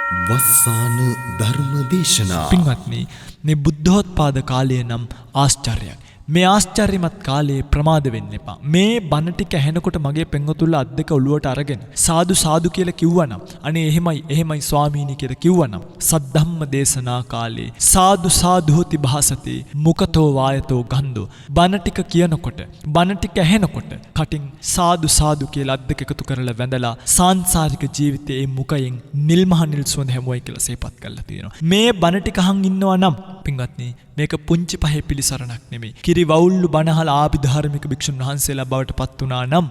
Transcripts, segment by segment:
වස්සාන ධර්ම දේශනා පින්වත්නි, මේ බුද්ධෝත්පාද කාලය නම් ආශ්චර්යයක්. මේ ආශ්චර්යමත් කාලේ ප්‍රමාද වෙන්න එපා. මේ බණ ටික ඇහෙනකොට මගේ පෙන්වතුල්ලා අත් දෙක ඔළුවට අරගෙන සාදු සාදු කියලා කිව්වනම්, අනේ එහෙමයි ස්වාමීනි කියලා කිව්වනම්, සද්ධම්ම දේශනා කාලේ සාදු සාදුහෝති භාසති මුකතෝ වායතෝ ගන්ධෝ, බණ ටික කියනකොට, බණ ටික ඇහෙනකොට කටින් සාදු සාදු කියලා අත් දෙක එකතු කරලා වැඳලා සාංසාරික ජීවිතයේ මේ මුකයෙන් නිල්මහ නිල් සුවඳ හැමුවයි කියලා සේපත් කරලා තියෙනවා. මේ බණ ටික අහන් ඉන්නවා නම් පින්වත්නි, මේක පුංචි පහේ පිළිසරණක් නෙමෙයි. කිරි වවුල්ලු බණහල ආභිධාර්මික භික්ෂුන් වහන්සේලා බවට පත් වුණා නම්,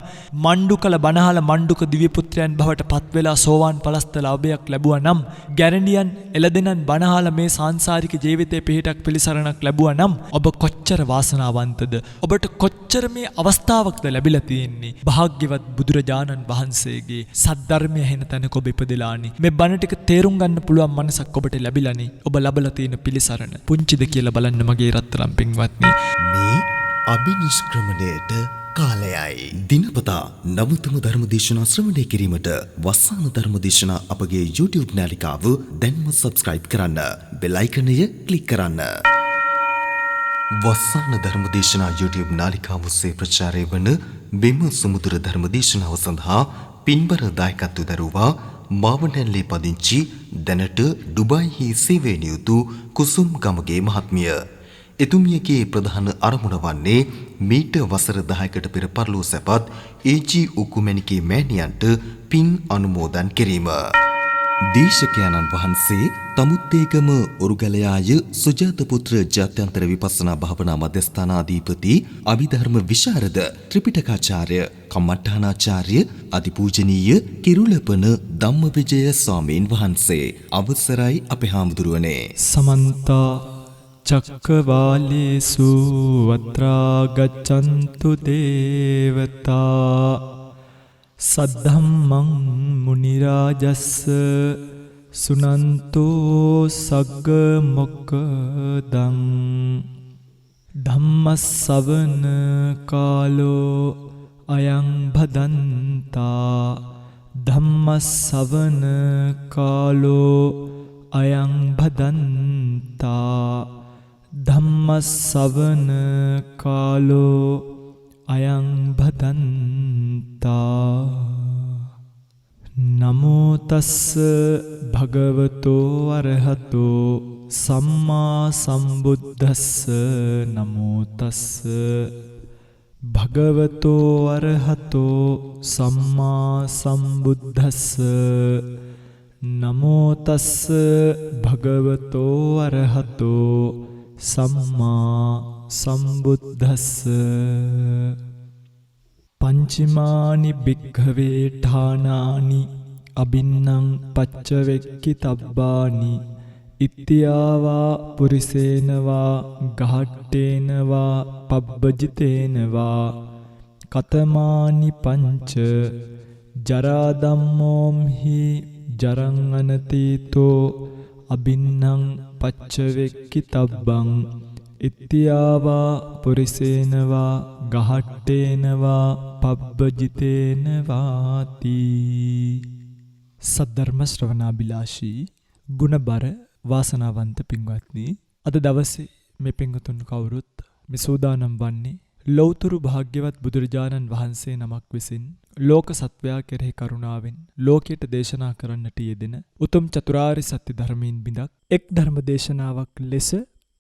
මණ්ඩුකල බණහල මණ්ඩුක දිව්‍ය පුත්‍රයන් බවට පත් වෙලා සෝවාන් පලස්තල අභයක් ලැබුවා නම්, ගැරඬියන් එළදෙනන් බණහල මේ සාංසාරික ජීවිතයේ පිහිටක් පිළිසරණක් ලැබුවා නම්, ඔබ කොච්චර වාසනාවන්තද? ඔබට කොච්චර මේ අවස්ථාවක්ද ලැබිලා තියෙන්නේ? භාග්‍යවත් බුදුරජාණන් වහන්සේගේ සද්ධර්මය හෙන තැනක ඔබ ඉපදලානි. මේ බණ ටික තේරුම් ගන්න පුළුවන් මනසක් ඔබට ලැබිලානි. ඔබ ලබලා තියෙන පිළිසරණ පුංචිද කියලා බලන්න මගේ රත්තරන් පින්වත්නි. මේ අභිනිෂ්ක්‍රමණයට කාලයයි. දිනපතා නවතම ධර්ම දේශනා ශ්‍රවණය කිරීමට වස්සාන ධර්ම දේශනා අපගේ YouTube නාලිකාව දැන්ම subscribe කරන්න. බෙල් අයිකනය ක්ලික් කරන්න. වස්සාන ධර්ම දේශනා YouTube නාලිකාව ඔස්සේ ප්‍රචාරය වන බිම සුමුදුර ධර්ම දේශනාව සඳහා පින්බර දායකත්ව දරුවා මාවනැල්ලේ පදිංචි දැනට ඩුබායිහි සේවය නියුතු කුසුම් ගමගේ මහත්මිය. එතුමියගේ ප්‍රධාන අරමුණ වන්නේ මීට වසර 10කට පෙර පරලෝ සැපත් ඒ.ජී. උකුමැණිකේ මෑණියන්ට පින් අනුමෝදන් කිරීම. දේශකයන්න් වහන්සේ තමුත්තේගම උරුගලයාය සුජාතපුත්‍ර ජාත්‍යන්තර විපස්සනා භාවනා මධ්‍යස්ථානාධිපති අභිධර්ම විශාරද ත්‍රිපිටකාචාර්ය කම්මඨානාචාර්ය අතිපූජනීය කිරුළපන ධම්මවිජය ස්වාමීන් වහන්සේ. අවසරයි අපේ හාමුදුරුවනේ. සමන්ත චක්කවාලේසු වත්‍රා ගච්ඡන්තු දේවතා සද්ධම්මං මුනි රාජස්ස සුනන්තෝ සග්ග මොක්ඛදං ධම්මස්සවන කාලෝ අයං භදන්තා ධම්මස්සවන කාලෝ අයං භදන්තා ධම්මස්සවන කාලෝ අයං භදන්තා. නමෝ තස්ස භගවතෝ අරහතෝ සම්මා සම්බුද්දස්ස. නමෝ තස්ස භගවතෝ අරහතෝ සම්මා සම්බුද්දස්ස. නමෝ තස්ස භගවතෝ අරහතෝ සම්මා සම්බුද්දස්ස. පංචමානි භික්ඛවේ ඨානානි අබින්නම් පච්චවෙක්කි තබ්බානි ඉත්‍යාවා පුරිසේනවා ගහට්ටේනවා පබ්බජිතේනවා කතමානි පංච ජරා ධම්මෝම්හි ජරං අනතීතෝ අබින්නම් පච්චවෙක්කි තබ්බං ඉත්‍යාවා පුරිසේනවා ගහට්ටේනවා පබ්බජිතේනවාති. සද්ධර්ම ශ්‍රවණාබිලාෂී ගුණබර වාසනාවන්ත පින්වත්නි, අද දවසේ මේ පින්වතුන් කවුරුත් මේ සූදානම් වන්නේ ලෞතුරු භාග්‍යවත් බුදුරජාණන් වහන්සේ නමක් විසින් ලෝක සත්වයා කෙරෙහි කරුණාවෙන් ලෝකයට දේශනා කරන්නට යෙදෙන උතුම් චතුරාර්ය සත්‍ය ධර්මයෙන් බිඳක් එක් ධර්ම දේශනාවක් ලෙස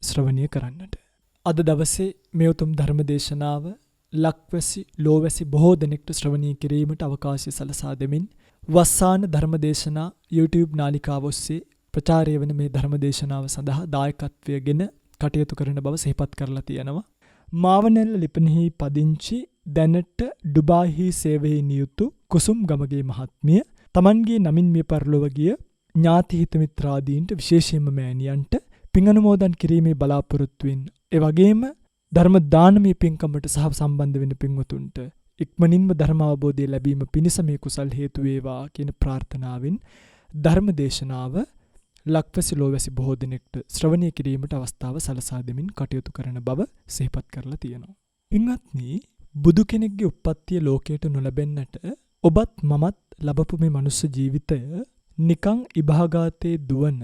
ශ්‍රවණය කරන්නට. අද දවසේ මේ උතුම් ධර්ම දේශනාව ලක්වැසි ලෝවැසි බොහෝ දෙනෙක්ට ශ්‍රවණය කිරීමට අවකාශය සලසා දෙමින් වස්සාන ධර්ම දේශනා YouTube නාලිකාව ඔස්සේ ප්‍රචාරය වන මේ ධර්ම දේශනාව සඳහා දායකත්වයගෙන කටයුතු කරන බව සිහිපත් කරලා තියෙනවා. මාවනැල්ල ලිපිනෙහි පදිංචි දැනට ඩුබායිහි සේවයේ නියුතු කුසුම් ගමගේ මහත්මිය තමන්ගේ නමින් මිය පරලොව ගිය ඥාති හිත මිත්‍රාදීන්ට විශේෂයෙන්ම මෑණියන්ට පින් අනුමෝදන් කිරීමේ බලාපොරොත්තුවෙන්, ඒ වගේම ධර්ම දානමය පින්කමට සහ සම්බන්ධ වෙන පින්වතුන්ට ඉක්මනින්ම ධර්ම අවබෝධය ලැබීම පිණිස මේ කුසල් හේතු වේවා කියන ප්‍රාර්ථනාවෙන් ධර්ම දේශනාව ලක්වැසි ලෝවැසි බොහෝ දෙනෙක්ට ශ්‍රවණය කිරීමට අවස්ථාව සලසා දෙමින් කටයුතු කරන බව සිහිපත් කරලා තියෙනවා. පින්වත්නි, බුදු කෙනෙක්ගේ උප්පත්තිය ලෝකයට නොලැබෙන්නට ඔබත් මමත් ලබපු මේ මනුස්ස ජීවිතය නිකං ඉභාගාතේ දුවන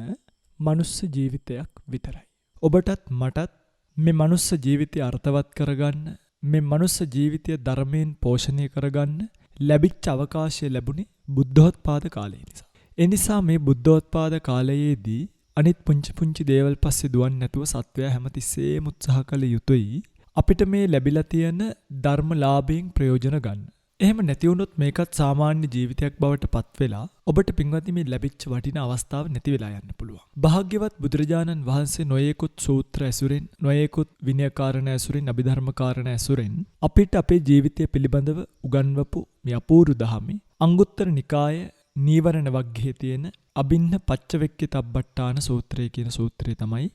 මනුස්ස ජීවිතයක් විතරයි. ඔබටත් මටත් මේ මනුස්ස ජීවිතය අර්ථවත් කරගන්න, මේ මනුස්ස ජීවිතය ධර්මයෙන් පෝෂණය කරගන්න ලැබිච්ච අවකාශය ලැබුණේ බුද්ධෝත්පාද කාලය නිසා. ඒ නිසා මේ බුද්ධෝත්පාද කාලයේදී අනිත් පුංචි දේවල් පස්සේ දුවන්නේ නැතුව සත්වයා හැමතිස්සෙම උත්සාහ කළ යුතුයි අපිට මේ ලැබිලා තියෙන ධර්මලාභයෙන් ප්‍රයෝජන ගන්න. එහෙම නැති වුණොත් මේකත් සාමාන්‍ය ජීවිතයක් බවට පත් වෙලා ඔබට පින්වත්නි මේ ලැබිච්ච වටිනා අවස්ථාව නැති වෙලා යන්න පුළුවන්. භාග්‍යවත් බුදුරජාණන් වහන්සේ නොයෙකුත් සූත්‍ර ඇසුරෙන්, නොයෙකුත් විනය කාරණ ඇසුරෙන්, අභිධර්ම කාරණ ඇසුරෙන් අපිට අපේ ජීවිතය පිළිබඳව උගන්වපු මේ අපූර්ව දහමේ අංගුත්තර නිකාය නීවරණ වග්ගයේ තියෙන අබින්න පච්චවෙක්කිතබ්බට්ටාන සූත්‍රය කියන සූත්‍රය තමයි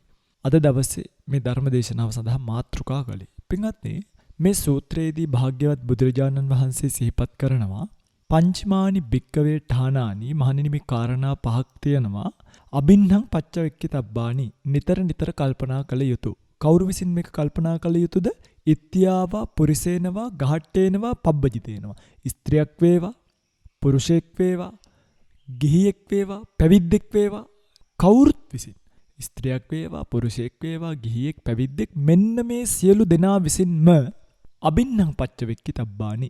අද දවසේ මේ ධර්ම දේශනාව සඳහා මාතෘකා කළේ. පින්වත්නි, මේ සූත්‍රයේදී භාග්‍යවත් බුදුරජාණන් වහන්සේ සිහිපත් කරනවා පංචමානි භික්කවේ ඨානානි, මහණෙනි මේ කාරණා පහක් තියෙනවා අබින්නම් පච්චවෙක්කිතබ්බානි, නිතර කල්පනා කළ යුතු. කවුරු විසින් මේක කල්පනා කළ යුතුද? ඉත්‍යාවා පුරිසේනවා ගහට්ටේනවා පබ්බජිතේනවා. ස්ත්‍රියක් වේවා, පුරුෂයෙක් වේවා, ගිහියෙක් වේවා, පැවිද්දෙක් වේවා, කවුරුත් විසින් ස්ත්‍රියක් වේවා, පුරුෂයෙක් වේවා, ගිහියෙක්, පැවිද්දෙක්, මෙන්න මේ සියලු දෙනා විසින්ම අබින්නම් පච්චවෙක්කිතබ්බානි,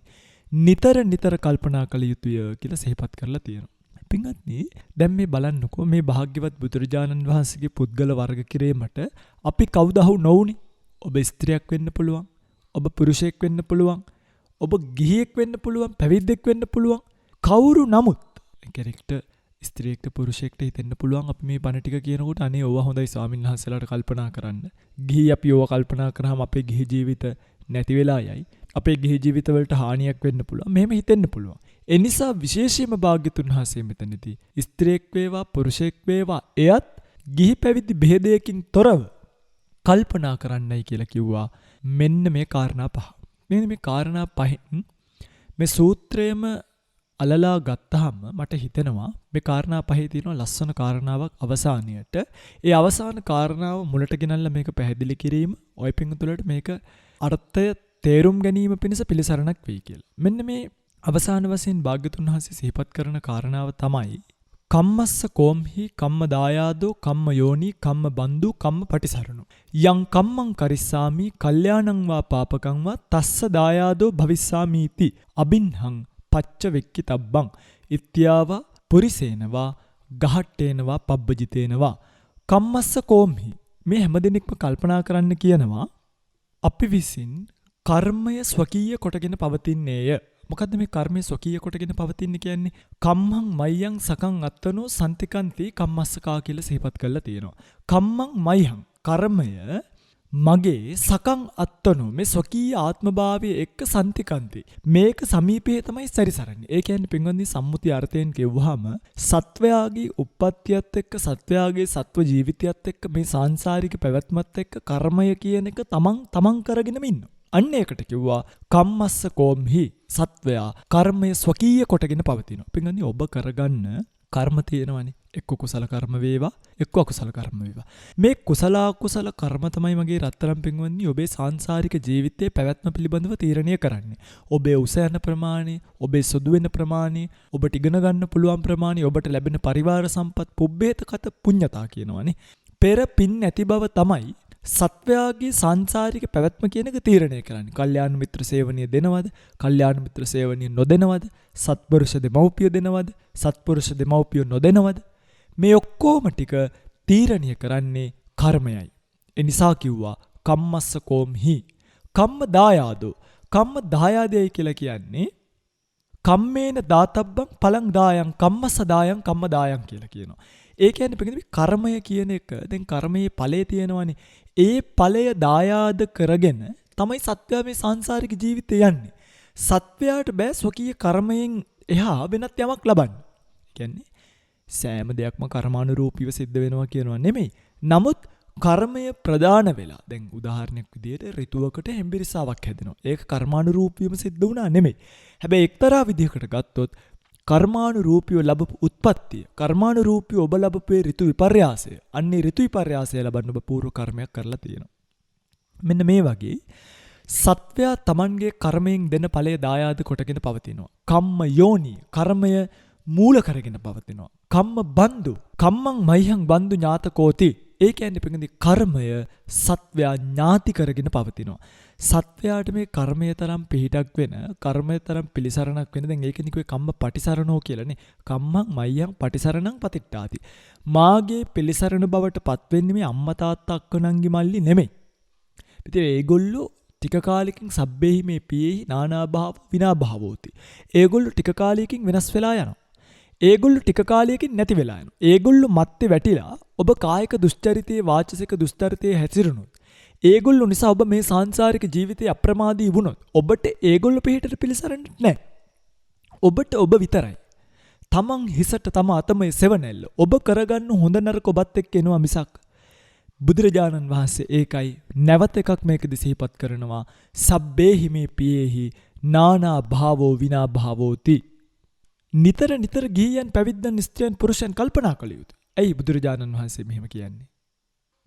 නිතර කල්පනා කළ යුතුය කියලා සිහිපත් කරලා තියෙනවා. පින්වත්නි, දැන් මේ බලන්නකෝ මේ භාග්‍යවත් බුදුරජාණන් වහන්සේගේ පුද්ගල වර්ග කිරීමට අපි කවුදහු නොවුනේ. ඔබ ස්ත්‍රියක් වෙන්න පුළුවන්, ඔබ පුරුෂයෙක් වෙන්න පුළුවන්, ඔබ ගිහියෙක් වෙන්න පුළුවන්, පැවිද්දෙක් වෙන්න පුළුවන්. කවුරු නමුත් කෙනෙක්ට ස්ත්‍රියෙක්ට පුරුෂයෙක්ට හිතෙන්න පුළුවන් අපි මේ බණ ටික කියනකොට අනේ ඕවා හොඳයි ස්වාමීන් වහන්සේලාට කල්පනා කරන්න. ගිහි අපි ඕවා කල්පනා කරාම අපේ ගිහි ජීවිත නැති වෙලා යයි. අපේ ගිහි ජීවිතවලට හානියක් වෙන්න පුළුවන්. මෙහෙම හිතෙන්න පුළුවන්. ඒ නිසා විශේෂයෙන්ම භාග්‍යතුන් වහන්සේ මෙතනදී ස්ත්‍රියෙක් වේවා, පුරුෂයෙක් වේවා, එයත් ගිහි පැවිදි බෙහෙදයකින් තොරව කල්පනා කරන්නයි කියලා කිව්වා. මෙන්න මේ කාරණා පහ. මේ කාරණා පහෙන් මේ සූත්‍රයේම අලලා ගත්තාම මට හිතෙනවා මේ කාරණා පහේ තියෙන ලස්සන කාරණාවක් අවසානයේට. ඒ අවසාන කාරණාව මුලට ගෙනල්ලා මේක පැහැදිලි කිරීම ඔය පිංගුතුලට මේක අර්ථය තේරුම් ගැනීම පිණිස පිළිසරණක් වෙයි කියලා. මෙන්න මේ අවසාන වශයෙන් භාග්‍යතුන් වහන්සේ සිහිපත් කරන කාරණාව තමයි කම්මස්ස කෝම්හි කම්ම දායාදෝ කම්ම යෝනි කම්ම බන්දු කම්ම පටිසරණු යං කම්මං කරිස්සාමි කල්යාණං වා පාපකං වා තස්ස දායාදෝ භවිස්සාමීති අබින්හං පච්චවෙක්කිතබ්බං ඉත්‍යාවා පුරිසේනවා ගහට්ටේනවා පබ්බජිතේනවා කම්මස්ස කෝම්හි. මේ හැමදෙනෙක්ම කල්පනා කරන්න කියනවා අපි විසින් කර්මය ස්වකීය කොටගෙන පවතින්නේය. මොකද්ද මේ කර්මය ස්වකීය කොටගෙන පවතින්නේ කියන්නේ? කම්මං මයං සකං අත්තනෝ සම්තිකන්ති කම්මස්සකා කියලා සිහිපත් කරලා තියෙනවා. කම්මං මයං, කර්මය මගේ සකං අත්තනෝ, මේ ස්වකීය ආත්මභාවයේ එක්ක සම්තිකන්ති, මේක සමීපයේ තමයි සැරිසරන්නේ. ඒ කියන්නේ පින්වත්නි සම්මුති අර්ථයෙන් කියවුවාම සත්වයාගේ උප්පත්තියත් එක්ක, සත්වයාගේ සත්ව ජීවිතයත් එක්ක, මේ සාංශාරික පැවැත්මත් එක්ක කර්මය කියන එක තමන් කරගෙනම ඉන්නවා. අන්න ඒකට කිව්වා කම්මස්ස කෝම්හි, සත්වයා කර්මය ස්වකීය කොටගෙන පවතිනවා. පින්වත්නි ඔබ කරගන්න කර්ම තියෙනවනේ. එක්ක කුසල කර්ම වේවා, එක්ක අකුසල කර්ම වේවා. මේ කුසල අකුසල කර්ම තමයි මගේ රත්තරන් පින්වත්නි ඔබේ සාංශාරික ජීවිතයේ පැවැත්ම පිළිබඳව තීරණය කරන්නේ. ඔබේ උස යන ප්‍රමාණය, ඔබේ සුදු වෙන ප්‍රමාණය, ඔබට ඉගෙන ගන්න පුළුවන් ප්‍රමාණය, ඔබට ලැබෙන පරිවාර සම්පත්, පුබ්බේතකත පුඤ්ඤතා කියනවනේ. පෙර පින් නැති බව තමයි සත්වයාගේ සංසාරික පැවැත්ම කියන එක තීරණය කරන්නේ. කල්යාණ මිත්‍ර සේවනීය දෙනවද? කල්යාණ මිත්‍ර සේවනීය නොදෙනවද? සත්පුරුෂ දෙමව්පිය දෙනවද? සත්පුරුෂ දෙමව්පිය නොදෙනවද? මේ ඔක්කොම ටික තීරණය කරන්නේ කර්මයයි. ඒ නිසා කිව්වා කම්මස්ස කෝම්හි කම්ම දායාදෝ. කම්ම දායාදයයි කියලා කියන්නේ කම්මේන දාතබ්බං පලං දායං කම්මස්ස දායං කම්ම දායං කියලා කියනවා. ඒ කියන්නේ පිටින් කර්මය කියන එක දැන් කර්මයේ ඵලය තියෙනවනේ. ඒ ඵලය දායාද කරගෙන තමයි සත්වයා මේ සංසාරික ජීවිතේ යන්නේ. සත්වයාට බෑ ස්වකීය කර්මයෙන් එහා වෙනත් යමක් ලබන්න. කියන්නේ සෑම දෙයක්ම කර්මානුරූපීව සිද්ධ වෙනවා කියනවා නෙමෙයි. නමුත් කර්මය ප්‍රදාන වෙලා දැන් උදාහරණයක් විදිහට ඍතුවකට හෙම්බිරිසාවක් හැදෙනවා. ඒක කර්මානුරූපීවම සිද්ධ වුණා නෙමෙයි. හැබැයි එක්තරා විදිහකට ගත්තොත් කර්මානුරූපීව ලැබපු උත්පත්තිය, කර්මානුරූපීව ඔබ ලැබපු ඍතු විපර්යාසය, අන්නේ ඍතු විපර්යාසය ලබන්න ඔබ පූර්ව කර්මයක් කරලා තියෙනවා. මෙන්න මේ වගේ සත්වයා Tamanගේ කර්මයෙන් දෙන ඵලය දායාද කොටගෙන පවතිනවා. කම්ම යෝනි, කර්මය මූල කරගෙන පවතිනවා. කම්ම බන්දු කම්මං මයිහං බන්දු ඥාතකෝති. ඒ කියන්නේ පින්වත්නි කර්මය සත්වයා ඥාති කරගෙන පවතිනවා. සත්වයාට මේ කර්මය තරම් පිහිටක් වෙන කර්මය තරම් පිළිසරණක් වෙන දැන් ඒකනේ කිව්වේ කම්ම පටිසරණෝ කියලානේ. කම්මං මයිහං පටිසරණං පතිට්ඨාති. මාගේ පිළිසරණ බවට පත් වෙන්නේ මේ අම්මා තාත්තා අක්කනන්ගේ මල්ලි නෙමෙයි. ඉතින් ඒගොල්ලෝ ටික කාලෙකින් සබ්බේහි මේ පියේහි නානා භාව විනා භාවෝති. ඒගොල්ලෝ ටික කාලයකින් වෙනස් වෙලා යනවා. ඒගොල්ලෝ ටික කාලයකින් නැති වෙලා යනවා. ඒගොල්ලෝ මැත්තේ වැටිලා ඔබ කායික දුස්චරිතයේ වාචසික දුස්චරිතයේ හැසිරුණොත් ඒගොල්ලෝ නිසා ඔබ මේ සාංශාරික ජීවිතේ අප්‍රමාදී වුණොත් ඔබට ඒගොල්ලෝ පිටට පිළිසරන්නේ නැහැ. ඔබට ඔබ විතරයි. තමන් හිසට තම අතමේ සෙවණැල්ල. ඔබ කරගන්න හොඳ නරක ඔබත් එක්ක එනවා මිසක් බුදුරජාණන් වහන්සේ ඒකයි නැවත එකක් මේකදී සිහිපත් කරනවා සබ්බේහි මේ පියේහි නානා භාවෝ විනා භාවෝති. නිතර නිතර ගිහියන් පැවිද්දන් ස්ත්‍රියන් පුරුෂයන් කල්පනා කළ යුතුයි. ඇයි බුදුරජාණන් වහන්සේ මෙහෙම කියන්නේ?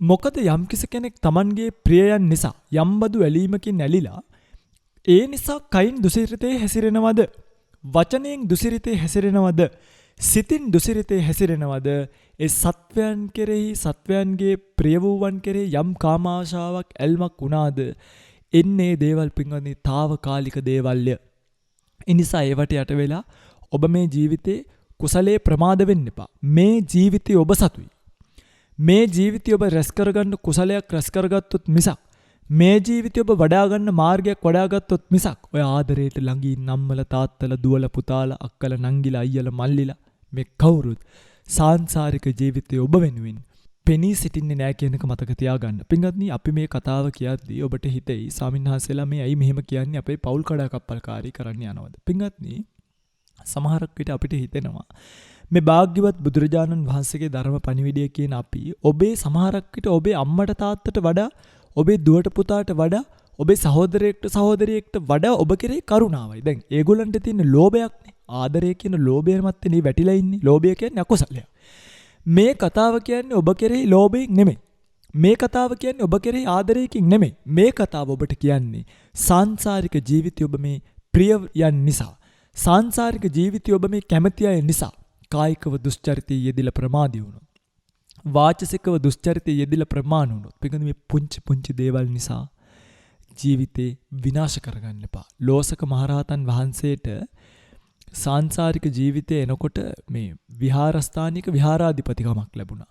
මොකද යම්කිසි කෙනෙක් Tamanගේ ප්‍රියයන් නිසා යම්බදු ඇලීමකින් ඇලිලා ඒ නිසා කයින් දුසිරිතේ හැසිරෙනවද? වචනයෙන් දුසිරිතේ හැසිරෙනවද? සිතින් දුසිරිතේ හැසිරෙනවද? ඒ සත්වයන් කෙරෙහි සත්වයන්ගේ ප්‍රිය වූවන් කෙරෙහි යම් කාමාශාවක් ඇල්මක් වුණාද? එන්නේ දේවල් පින්වත්නි తాවකාලික දේවල්ය. ඒ නිසා ඒවට යට වෙලා ඔබ මේ ජීවිතේ කුසලයේ ප්‍රමාද වෙන්න එපා. මේ ජීවිතය ඔබ සතුයි. මේ ජීවිතය ඔබ රැස් කරගන්න කුසලයක් රැස් කරගත්තොත් මිසක් මේ ජීවිතය ඔබ වඩා ගන්න මාර්ගයක් වඩා ගත්තොත් මිසක් ඔය ආදරයට ළඟින් නම්මල තාත්තල දුවල පුතාල අක්කල නංගිලා අයියල මල්ලිලා මේ කවුරුත් සාංශාරික ජීවිතය ඔබ වෙනුවෙන් පෙනී සිටින්නේ නැහැ කියන එක මතක තියාගන්න. පින්වත්නි අපි මේ කතාව කියද්දී ඔබට හිතෙයි ස්වාමින්වහන්සේලා මේ ඇයි මෙහෙම කියන්නේ අපේ පෞල් කඩාකප්පල්කාරී කරන්න යනවද? පින්වත්නි සමහරක් විට අපිට හිතෙනවා මේ භාග්‍යවත් බුදුරජාණන් වහන්සේගේ ධර්ම පණිවිඩය කියන අපි ඔබේ සමහරක් විට ඔබේ අම්මට තාත්තට වඩා ඔබේ දුවට පුතාට වඩා ඔබේ සහෝදරයෙක්ට සහෝදරියෙක්ට වඩා ඔබ කෙරෙහි කරුණාවයි. දැන් ඒගොල්ලන්ට තියෙන ලෝභයක්නේ. ආදරය කියන ලෝභය මැත්තේ වැටිලා ඉන්නේ. ලෝභය කියන්නේ අකුසලයක්. මේ කතාව කියන්නේ ඔබ කෙරෙහි ලෝභයෙන් නෙමෙයි. මේ කතාව කියන්නේ ඔබ කෙරෙහි ආදරයකින් නෙමෙයි. මේ කතාව ඔබට කියන්නේ සාංශාරික ජීවිතය ඔබ මේ ප්‍රියයන් නිසා සාංශාරික ජීවිතය ඔබ මේ කැමැති අය නිසා කායිකව දුස්චරිතයේ යෙදিলা ප්‍රමාදී වුණොත් වාචසිකව දුස්චරිතයේ යෙදিলা ප්‍රමාණ වුණොත් පිටින් මේ පුංචි දේවල් නිසා ජීවිතේ විනාශ කරගන්න එපා. ලෝසක මහරහතන් වහන්සේට සාංශාරික ජීවිතේ එනකොට මේ විහාරස්ථානික විහාරාධිපතිකමක් ලැබුණා.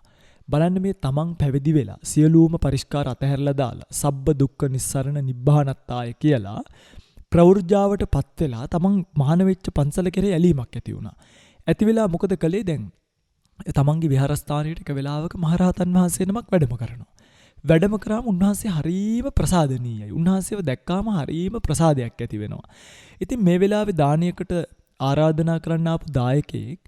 බලන්න මේ තමන් පැවිදි වෙලා සියලුම පරිස්කාර අතහැරලා දාලා සබ්බ දුක්ඛ නිස්සරණ නිබ්බානත්තාය කියලා ප්‍රවෘජාවට පත් වෙලා තමන් මහාන වෙච්ච පන්සල කෙරේ ඇලීමක් ඇති වුණා. ඇති වෙලා මොකද කළේ? දැන් තමන්ගේ විහාරස්ථානයට එක වෙලාවක මහරහතන් වහන්සේ නමක් වැඩම කරනවා. වැඩම කරාම උන්වහන්සේ හරීම ප්‍රසාදනීයයි. උන්වහන්සේව දැක්කාම හරීම ප්‍රසාදයක් ඇති වෙනවා. ඉතින් මේ වෙලාවේ දානයකට ආරාධනා කරන්න ආපු දායකයෙක්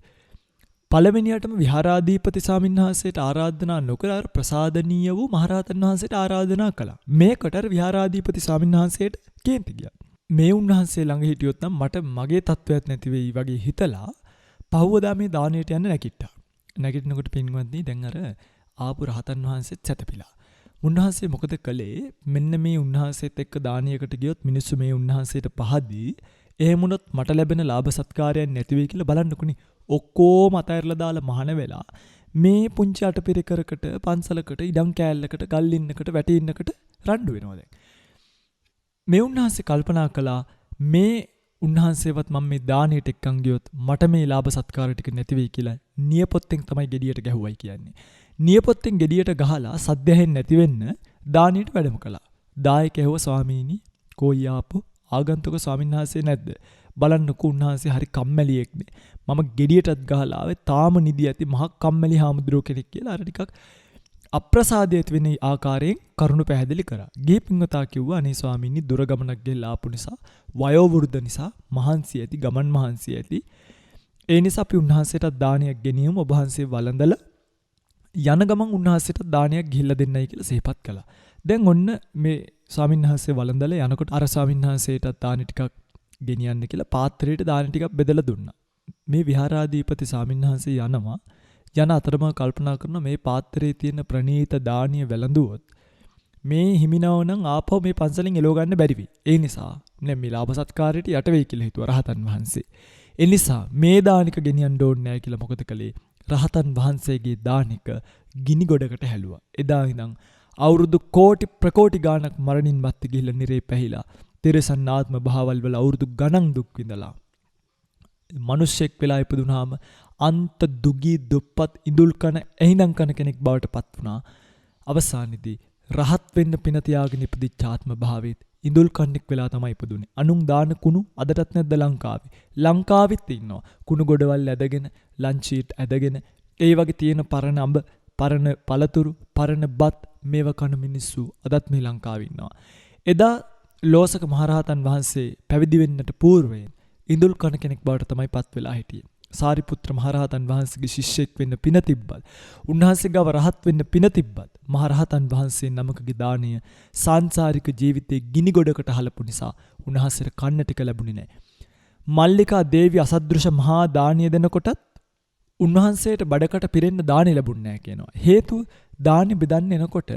පළවෙනියටම විහාරාධිපති ස්වාමින්වහන්සේට ආරාධනා නොකර ප්‍රසාදනීය වූ මහරහතන් වහන්සේට ආරාධනා කළා. මේකට විහාරාධිපති ස්වාමින්වහන්සේට කේන්ති ගියා. මේ උන්වහන්සේ ළඟ හිටියොත් නම් මට මගේ තත්වයක් නැති වෙයි වගේ හිතලා පහුවදා මේ දාණයට යන්න නැගිට්ටා. නැගිටිනකොට පින්වත්නි දැන් අර ආපු රහතන් වහන්සේත් සැතපිලා. උන්වහන්සේ මොකද කළේ? මෙන්න මේ උන්වහන්සේත් එක්ක දානියකට ගියොත් මිනිස්සු මේ උන්වහන්සේට පහදී එහෙම වුණොත් මට ලැබෙන ලාභ සත්කාරයන් නැති වෙයි කියලා බලන්නකොනේ. ඔක්කොම අතහැරලා දාලා මහාන වෙලා මේ පුංචි අටපිරිකරකට පන්සලකට ඉඩම් කෑල්ලකට ගල්ලින්නකට වැටින්නකට රණ්ඩු වෙනවා දැන්. මේ උන්වහන්සේ කල්පනා කළා මේ උන්වහන්සේවත් මම මේ දානෙට එක්කන් ගියොත් මට මේ ලාභ සත්කාර ටික නැති වෙයි කියලා නියපොත්තෙන් තමයි ගෙඩියට ගැහුවයි කියන්නේ. නියපොත්තෙන් ගෙඩියට ගහලා සද්දයෙන් නැති වෙන්න දානෙට වැඩම කළා. දායක ඇහුව ස්වාමීනි කෝයි ආපෝ ආගන්තුක ස්වාමීන් වහන්සේ නැද්ද? බලන්නකෝ උන්වහන්සේ හරි කම්මැලියෙක්නේ. මම ගෙඩියටත් ගහලා ආවේ තාම නිදි ඇති මහ කම්මැලි හාමුදුරුවෝ කෙනෙක් කියලා අර ටිකක් අප්‍රසාදයට වෙන ආකාරයෙන් කරුණ පැහැදිලි කරා. ගිහි පින්වතා කිව්වා අනේ ස්වාමීනි දුර ගමනක් ගෙල්ලා ආපු නිසා වයෝ වෘද්ධ නිසා මහන්සි ඇති ගමන් මහන්සි ඇති. ඒ නිසා අපි උන්වහන්සේට දානයක් ගෙනියමු. ඔබ වහන්සේ වළඳලා යන ගමන් උන්වහන්සේට දානයක් ගිහිල්ලා දෙන්නයි කියලා සිහිපත් කළා. දැන් ඔන්න මේ ස්වාමීන් වහන්සේ වළඳලා යනකොට අර ස්වාමීන් වහන්සේට දාන ටිකක් ගෙනියන්න කියලා පාත්‍රයට දාන ටිකක් බෙදලා දුන්නා. මේ විහාරාධිපති ස්වාමීන් වහන්සේ යනවා. යන අතරම කල්පනා කරන මේ පාත්‍රයේ තියෙන ප්‍රණීත දානිය වැළඳුවොත් මේ හිමිනව නම් ආපහු මේ පන්සලෙන් එලව ගන්න බැරි වෙයි. ඒ නිසා මේ ලාභ සත්කාරයට යට වෙයි කියලා හිතුවා රහතන් වහන්සේ. එනිසා මේ දානික ගෙනියන්න ඕනේ නැහැ කියලා මොකද කළේ? රහතන් වහන්සේගේ දානික ගිනි ගොඩකට හැලුවා. එදා ඉඳන් අවුරුදු කෝටි ප්‍රකෝටි ගාණක් මරණින් මත්තේ ගිහිල්ලා නිරේ පැහිලා තිරසන් ආත්ම භාවල් වල අවුරුදු ගණන් දුක් විඳලා මිනිස්සෙක් වෙලා ඉපදුනාම අන්ත දුගී දුප්පත් ඉඳුල් කන එහිඳන් කන කෙනෙක් බවට පත් වුණා. අවසානයේදී රහත් වෙන්න පින තියාගෙන ඉපදිච්ච ආත්ම භාවයේත් ඉඳුල් කන්නෙක් වෙලා තමයි ඉපදුනේ. අනුන් දාන කුණු අදටත් නැද්ද ලංකාවේ? ලංකාවෙත් ඉන්නවා. කුණු ගොඩවල් ඇදගෙන, ලන්ච් ෂීට් ඇදගෙන, ඒ වගේ තියෙන පරණ අඹ, පරණ පළතුරු, පරණ බත් මේව කන මිනිස්සු අදත් මේ ලංකාවේ ඉන්නවා. එදා ලෝසක මහරහතන් වහන්සේ පැවිදි වෙන්නට పూర్වයෙන් ඉඳුල් කන කෙනෙක් බවට තමයි පත් වෙලා හිටියේ. සාරිපුත්‍ර මහරහතන් වහන්සේගේ ශිෂ්‍යෙක් වෙන්න පින තිබ්බත්, උන්වහන්සේ ගාව රහත් වෙන්න පින තිබ්බත්, මහරහතන් වහන්සේ නමකගේ දානය සාංසාරික ජීවිතේ ගිනි ගොඩකට හලපු නිසා උන්වහන්සේට කන්න ටික ලැබුණේ නැහැ. මල්ලිකා දේවිය අසදෘශ මහා දානිය දෙනකොටත් උන්වහන්සේට බඩකට පිරෙන්න දානි ලැබුණේ නැහැ කියනවා. හේතුව දානි බෙදන්න එනකොට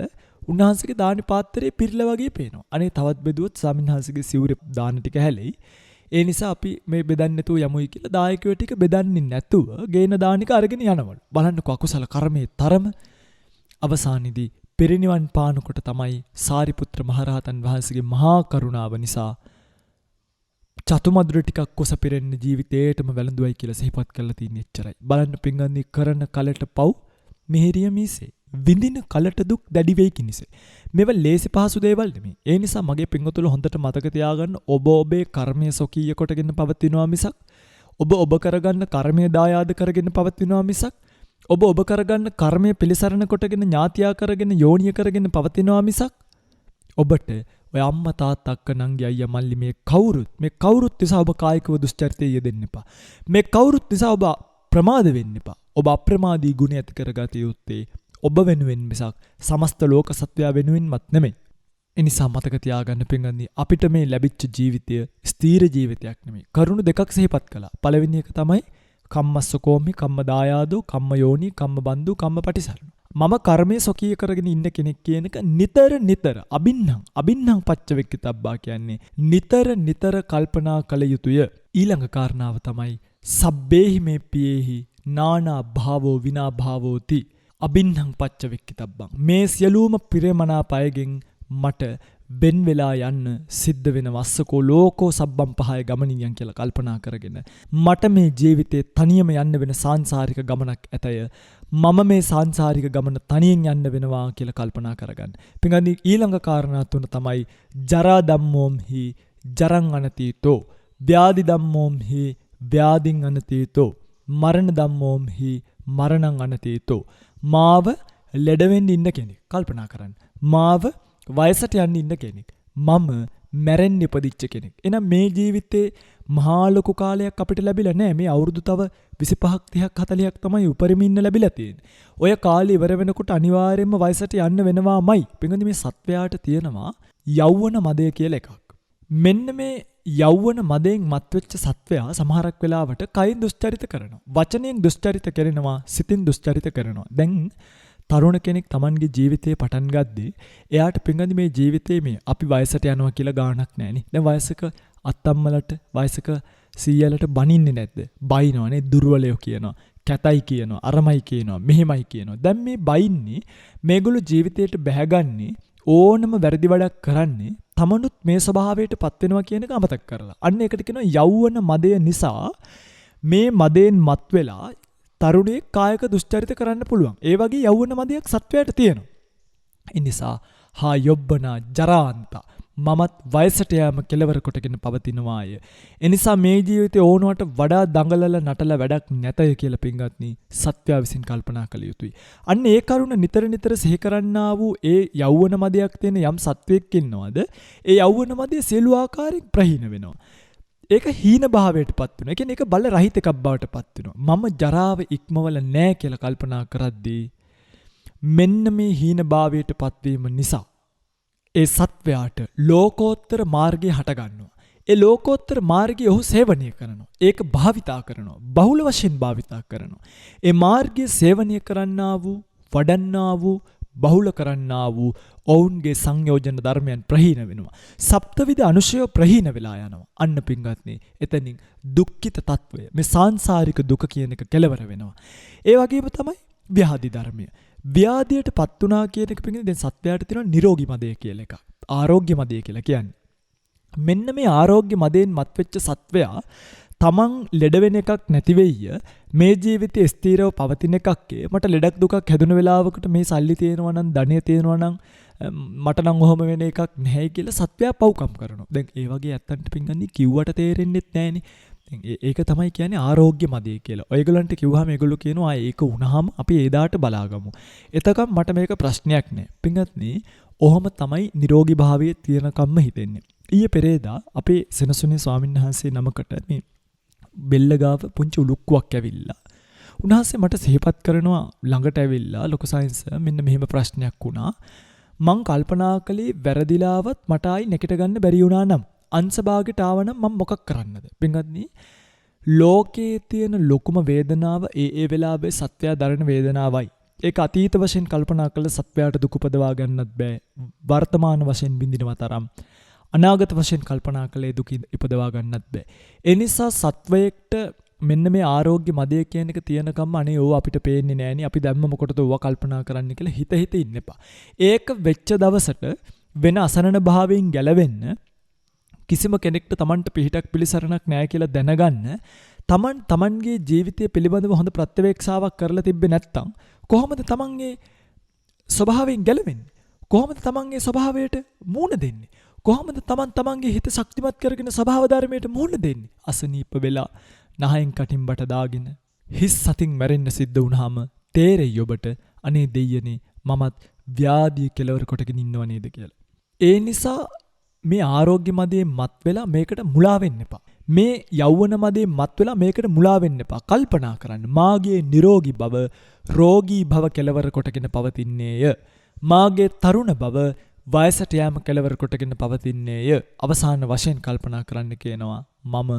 උන්වහන්සේගේ දානි පාත්‍රයේ පිරලා වගේ පේනවා. අනේ තවත් බෙදුවොත් ස්වාමීන් වහන්සේගේ සිවුරේ දාන ටික හැලෙයි. ඒ නිසා අපි මේ බෙදන්න නැතුව යමුයි කියලා දායකයෝ ටික බෙදන්නේ නැතුව ගේන දානික අරගෙන යනවලු. බලන්නකෝ අකුසල කර්මයේ තරම. අවසානයේදී පිරිනිවන් පානකොට තමයි සාරිපුත්‍ර මහරහතන් වහන්සේගේ මහා කරුණාව නිසා චතුමදුර ටිකක් කොස පිරෙන්න ජීවිතේටම වැළඳුවයි කියලා සිහිපත් කරලා තියෙන එච්චරයි. බලන්න පින්ගන්නේ කරන කලට පව් මිහිරිය මිසේ. විඳින කලට දුක් දැඩි වෙයි කිනිසේ. මේව ලේසි පහසු දේවල් නෙමෙයි. ඒ නිසා මගේ පින්වතුන්ලා හොඳට මතක තියාගන්න ඔබ ඔබේ කර්මයේ සොකීය කොටගෙන පවතිනවා මිසක් ඔබ කරගන්න කර්මයේ දායාද කරගෙන පවතිනවා මිසක් ඔබ කරගන්න කර්මයේ පිළිසරණ කොටගෙන ඥාතියා කරගෙන යෝනිය කරගෙන පවතිනවා මිසක් ඔබට ඔය අම්මා තාත්තා අක්කා නංගි අයියා මල්ලි මේ කවුරුත් නිසා ඔබ කායිකව දුස්චරිතය යෙදෙන්න එපා. මේ කවුරුත් නිසා ඔබ ප්‍රමාද වෙන්න එපා. ඔබ අප්‍රමාදී ගුණ ඇති කරගත යුත්තේ ඔබ වෙනුවෙන් මිසක් සමස්ත ලෝක සත්වයා වෙනුවෙන්වත් නෙමෙයි. ඒ නිසා මතක තියාගන්න පින්වත්නි අපිට මේ ලැබිච්ච ජීවිතය ස්ථීර ජීවිතයක් නෙමෙයි. කරුණු දෙකක් සිහිපත් කළා. පළවෙනි එක තමයි කම්මස්සකෝමි, කම්ම දායාදෝ, කම්ම යෝනි, කම්ම බන්දු, කම්ම පටිසරණ. මම කර්මයේ සොකීය කරගෙන ඉන්න කෙනෙක් කියන එක නිතර අබින්නම් පච්චවෙක්කිතබ්බා කියන්නේ නිතර කල්පනා කළ යුතුය. ඊළඟ කාරණාව තමයි සබ්බේහි මේ පියේහි නානා භාවෝ විනා භාවෝති අබින්නම් පච්චවෙක්කිතබ්බං. මේ සියලුම පිරමනාපයගෙන් මට බෙන් වෙලා යන්න සිද්ධ වෙන වස්සකෝ ලෝකෝ සබ්බම් පහය ගමනියන් කියලා කල්පනා කරගෙන මට මේ ජීවිතේ තනියම යන්න වෙන සාංශාරික ගමනක් ඇතය. මම මේ සාංශාරික ගමන තනියෙන් යන්න වෙනවා කියලා කල්පනා කරගන්න. පින්වත්නි ඊළඟ කාරණා තුන තමයි ජරා ධම්මෝම්හි ජරං අනතීතෝ, ව්‍යාධි ධම්මෝම්හි ව්‍යාධින් අනතීතෝ, මරණ ධම්මෝම්හි මරණං අනතීතෝ. මාව ලෙඩ වෙන්න ඉන්න කෙනෙක් කල්පනා කරන්න. මාව වයසට යන්න ඉන්න කෙනෙක්. මම මැරෙන්න ඉපදිච්ච කෙනෙක්. එහෙනම් මේ ජීවිතේ මහා ලොකු කාලයක් අපිට ලැබිලා නැහැ. මේ අවුරුදු තව 25ක් 30ක් 40ක් තමයි උපරිම ඉන්න ලැබිලා තියෙන්නේ. ඔය කාලේ ඉවර වෙනකොට අනිවාර්යයෙන්ම වයසට යන්න වෙනවාමයි. පින්වත්නි මේ සත්වයාට තියෙනවා යෞවන මදය කියලා එකක්. මෙන්න මේ යෞවන මදයෙන් මත්වෙච්ච සත්වයා සමහරක් වෙලාවට කයින් දුස්චරිත කරනවා. වචනයෙන් දුස්චරිත කරනවා, සිතින් දුස්චරිත කරනවා. දැන් තරුණ කෙනෙක් Tamanගේ ජීවිතේ පටන් ගද්දී එයාට පින්වත්නි මේ ජීවිතේ මේ අපි වයසට යනවා කියලා ගාණක් නැහැනේ. දැන් වයසක අත්තම්මලට වයසක සීයලට බනින්නේ නැද්ද? බයිනවනේ, දුර්වලයෝ කියනවා, කැතයි කියනවා, අරමයි කියනවා, මෙහෙමයි කියනවා. දැන් මේ බයින්නේ මේගොල්ලෝ ජීවිතේට බැහැගන්නේ ඕනම වැරදි වැඩක් කරන්නේ තමනුත් මේ ස්වභාවයට පත් වෙනවා කියන එක අමතක කරලා. අන්න ඒකට කියනවා යෞවන මදය නිසා මේ මදයෙන් මත් වෙලා තරුණයේ කායක දුස්චරිත කරන්න පුළුවන්. ඒ වගේ යෞවන මදයක් සත්වයට තියෙනවා. ඒ නිසා හා යොබ්බනා ජරාන්ත මමත් වයසට යෑම කෙලවර කොටගෙන පවතිනවාය. ඒ නිසා මේ ජීවිතේ ඕනවට වඩා දඟලලා නටලා වැඩක් නැතය කියලා පින්වත්නි සත්වයා විසින් කල්පනා කළ යුතුයි. අන්න ඒ කරුණ නිතර සිහි කරන්නා වූ ඒ යෞවන මදයක් තියෙන යම් සත්වෙක් ඉන්නවද? ඒ යෞවන මදය සියලු ආකාරයෙන් ප්‍රහීන වෙනවා. ඒක හීන භාවයට පත් වෙනවා. ඒ කියන්නේ ඒක බල රහිත එකක් බවට පත් වෙනවා. මම ජරාව ඉක්මවල නැහැ කියලා කල්පනා කරද්දී මෙන්න මේ හීන භාවයට පත්වීම නිසා ඒ සත්වයාට ලෝකෝත්තර මාර්ගය හට ගන්නවා. ඒ ලෝකෝත්තර මාර්ගය ඔහු සේවනය කරනවා. ඒක භාවිතා කරනවා. බහුල වශයෙන් භාවිතා කරනවා. ඒ මාර්ගය සේවනය කරන්නා වූ, වඩන්නා වූ, බහුල කරන්නා වූ ඔවුන්ගේ සංයෝජන ධර්මයන් ප්‍රහීන වෙනවා. සප්තවිධ අනුශය ප්‍රහීන වෙලා යනවා. අන්න පින්වත්නි, එතනින් දුක්ඛිත తත්වය, මේ සාංශාරික දුක කියන එක කෙලවර වෙනවා. ඒ වගේම තමයි ව්‍යාධි ධර්මය. ව්‍යාධියටපත් වුණා කියන එක පින්වත්නි, දැන් සත්වයාට තියෙනවා නිරෝගී මදය කියලා එකක්. ආරෝග්‍ය මදය කියලා කියන්නේ. මෙන්න මේ ආරෝග්‍ය මදයෙන් මත්වෙච්ච සත්වයා තමන් ලෙඩ වෙන එකක් නැති වෙయ్య මේ ජීවිතයේ ස්ථිරව පවතින එකක්ේ මට ලෙඩක් දුකක් හැදුන වෙලාවකට මේ සල්ලි තියෙනවා නම් ධනෙ තියෙනවා නම් මට නම් ඔහොම වෙන එකක් නැහැ කියලා සත්වයා පව්කම් කරනවා. දැන් ඒ වගේ ඇත්තන්ට පින්ගන්නේ කිව්වට තේරෙන්නේ නැහනේ. ඒක තමයි කියන්නේ ආරෝග්‍ය මදය කියලා. ඔයගලන්ට කිව්වහම ඒගොල්ලෝ කියනවා ඒක වුණාම අපි ඒදාට බලාගමු. එතකම් මට මේක ප්‍රශ්නයක් නෑ. පින්ගත්නි, ඔහොම තමයි නිරෝගී භාවයේ තියෙන කම්ම හිතෙන්නේ. ඊයේ පෙරේදා අපේ සෙනසුනේ ස්වාමීන් වහන්සේ නමකට මේ බෙල්ල ගාව පුංචි උලුක්කුවක් ඇවිල්ලා. උන්වහන්සේ මට සිහිපත් කරනවා ළඟට ඇවිල්ලා ලොකු සයන්ස් මෙන්න මෙහෙම ප්‍රශ්නයක් වුණා. මං කල්පනා කළේ වැරදිලාවත් මට ආයි නැගිට ගන්න බැරි වුණා නම් අංශභාගයට ආවනම් මම මොකක් කරන්නද? පින්වත්නි, ලෝකයේ තියෙන ලොකුම වේදනාව ඒ වෙලාවේ සත්‍යය දරන වේදනාවයි. ඒක අතීත වශයෙන් කල්පනා කළ සත්වයාට දුක උපදවා ගන්නත් බෑ. වර්තමාන වශයෙන් බින්දිනවා තරම් අනාගත වශයෙන් කල්පනා කළේ දුක ඉපදවා ගන්නත් බෑ. ඒ නිසා සත්වයෙක්ට මෙන්න මේ ආරෝග්‍ය මදය කියන එක තියෙනකම් අනේ ඕව අපිට පේන්නේ නෑනේ. අපි දැම්ම මොකටද ඕව කල්පනා කරන්න කියලා හිත ඉන්න එපා. ඒක වෙච්ච දවසට වෙන අසරණ භාවයෙන් ගැලවෙන්න කිසිම කෙනෙක්ට Tamanට පිහිටක් පිළිසරණක් නෑ කියලා දැනගන්න තමන්ගේ ජීවිතය පිළිබඳව හොඳ ප්‍රත්‍යවේක්ෂාවක් කරලා තිබ්බේ නැත්නම් කොහොමද තමන්ගේ ස්වභාවයෙන් ගැලවෙන්නේ? කොහොමද තමන්ගේ ස්වභාවයට මූණ දෙන්නේ? කොහොමද තමන්ගේ හිත ශක්තිමත් කරගෙන ස්වභාව ධර්මයට මූණ දෙන්නේ? අසනීප වෙලා නහයෙන් කටින් බට දාගෙන හිස් සතින් මැරෙන්න සිද්ධ වුණාම තේරෙයි ඔබට අනේ දෙයියනේ මමත් ව්‍යාධිය කෙලවර කොටගෙන ඉන්නව නේද කියලා. ඒ නිසා මේ ආරෝග්‍ය මදයෙන් මත් වෙලා මේකට මුලා වෙන්න එපා. මේ යෞවන මදයෙන් මත් වෙලා මේකට මුලා වෙන්න එපා. කල්පනා කරන්න මාගේ නිරෝගී බව රෝගී භව කෙලවර කොටගෙන පවතින්නේය. මාගේ තරුණ බව වයසට යාම කෙලවර කොටගෙන පවතින්නේය. අවසාන වශයෙන් කල්පනා කරන්න කියනවා මම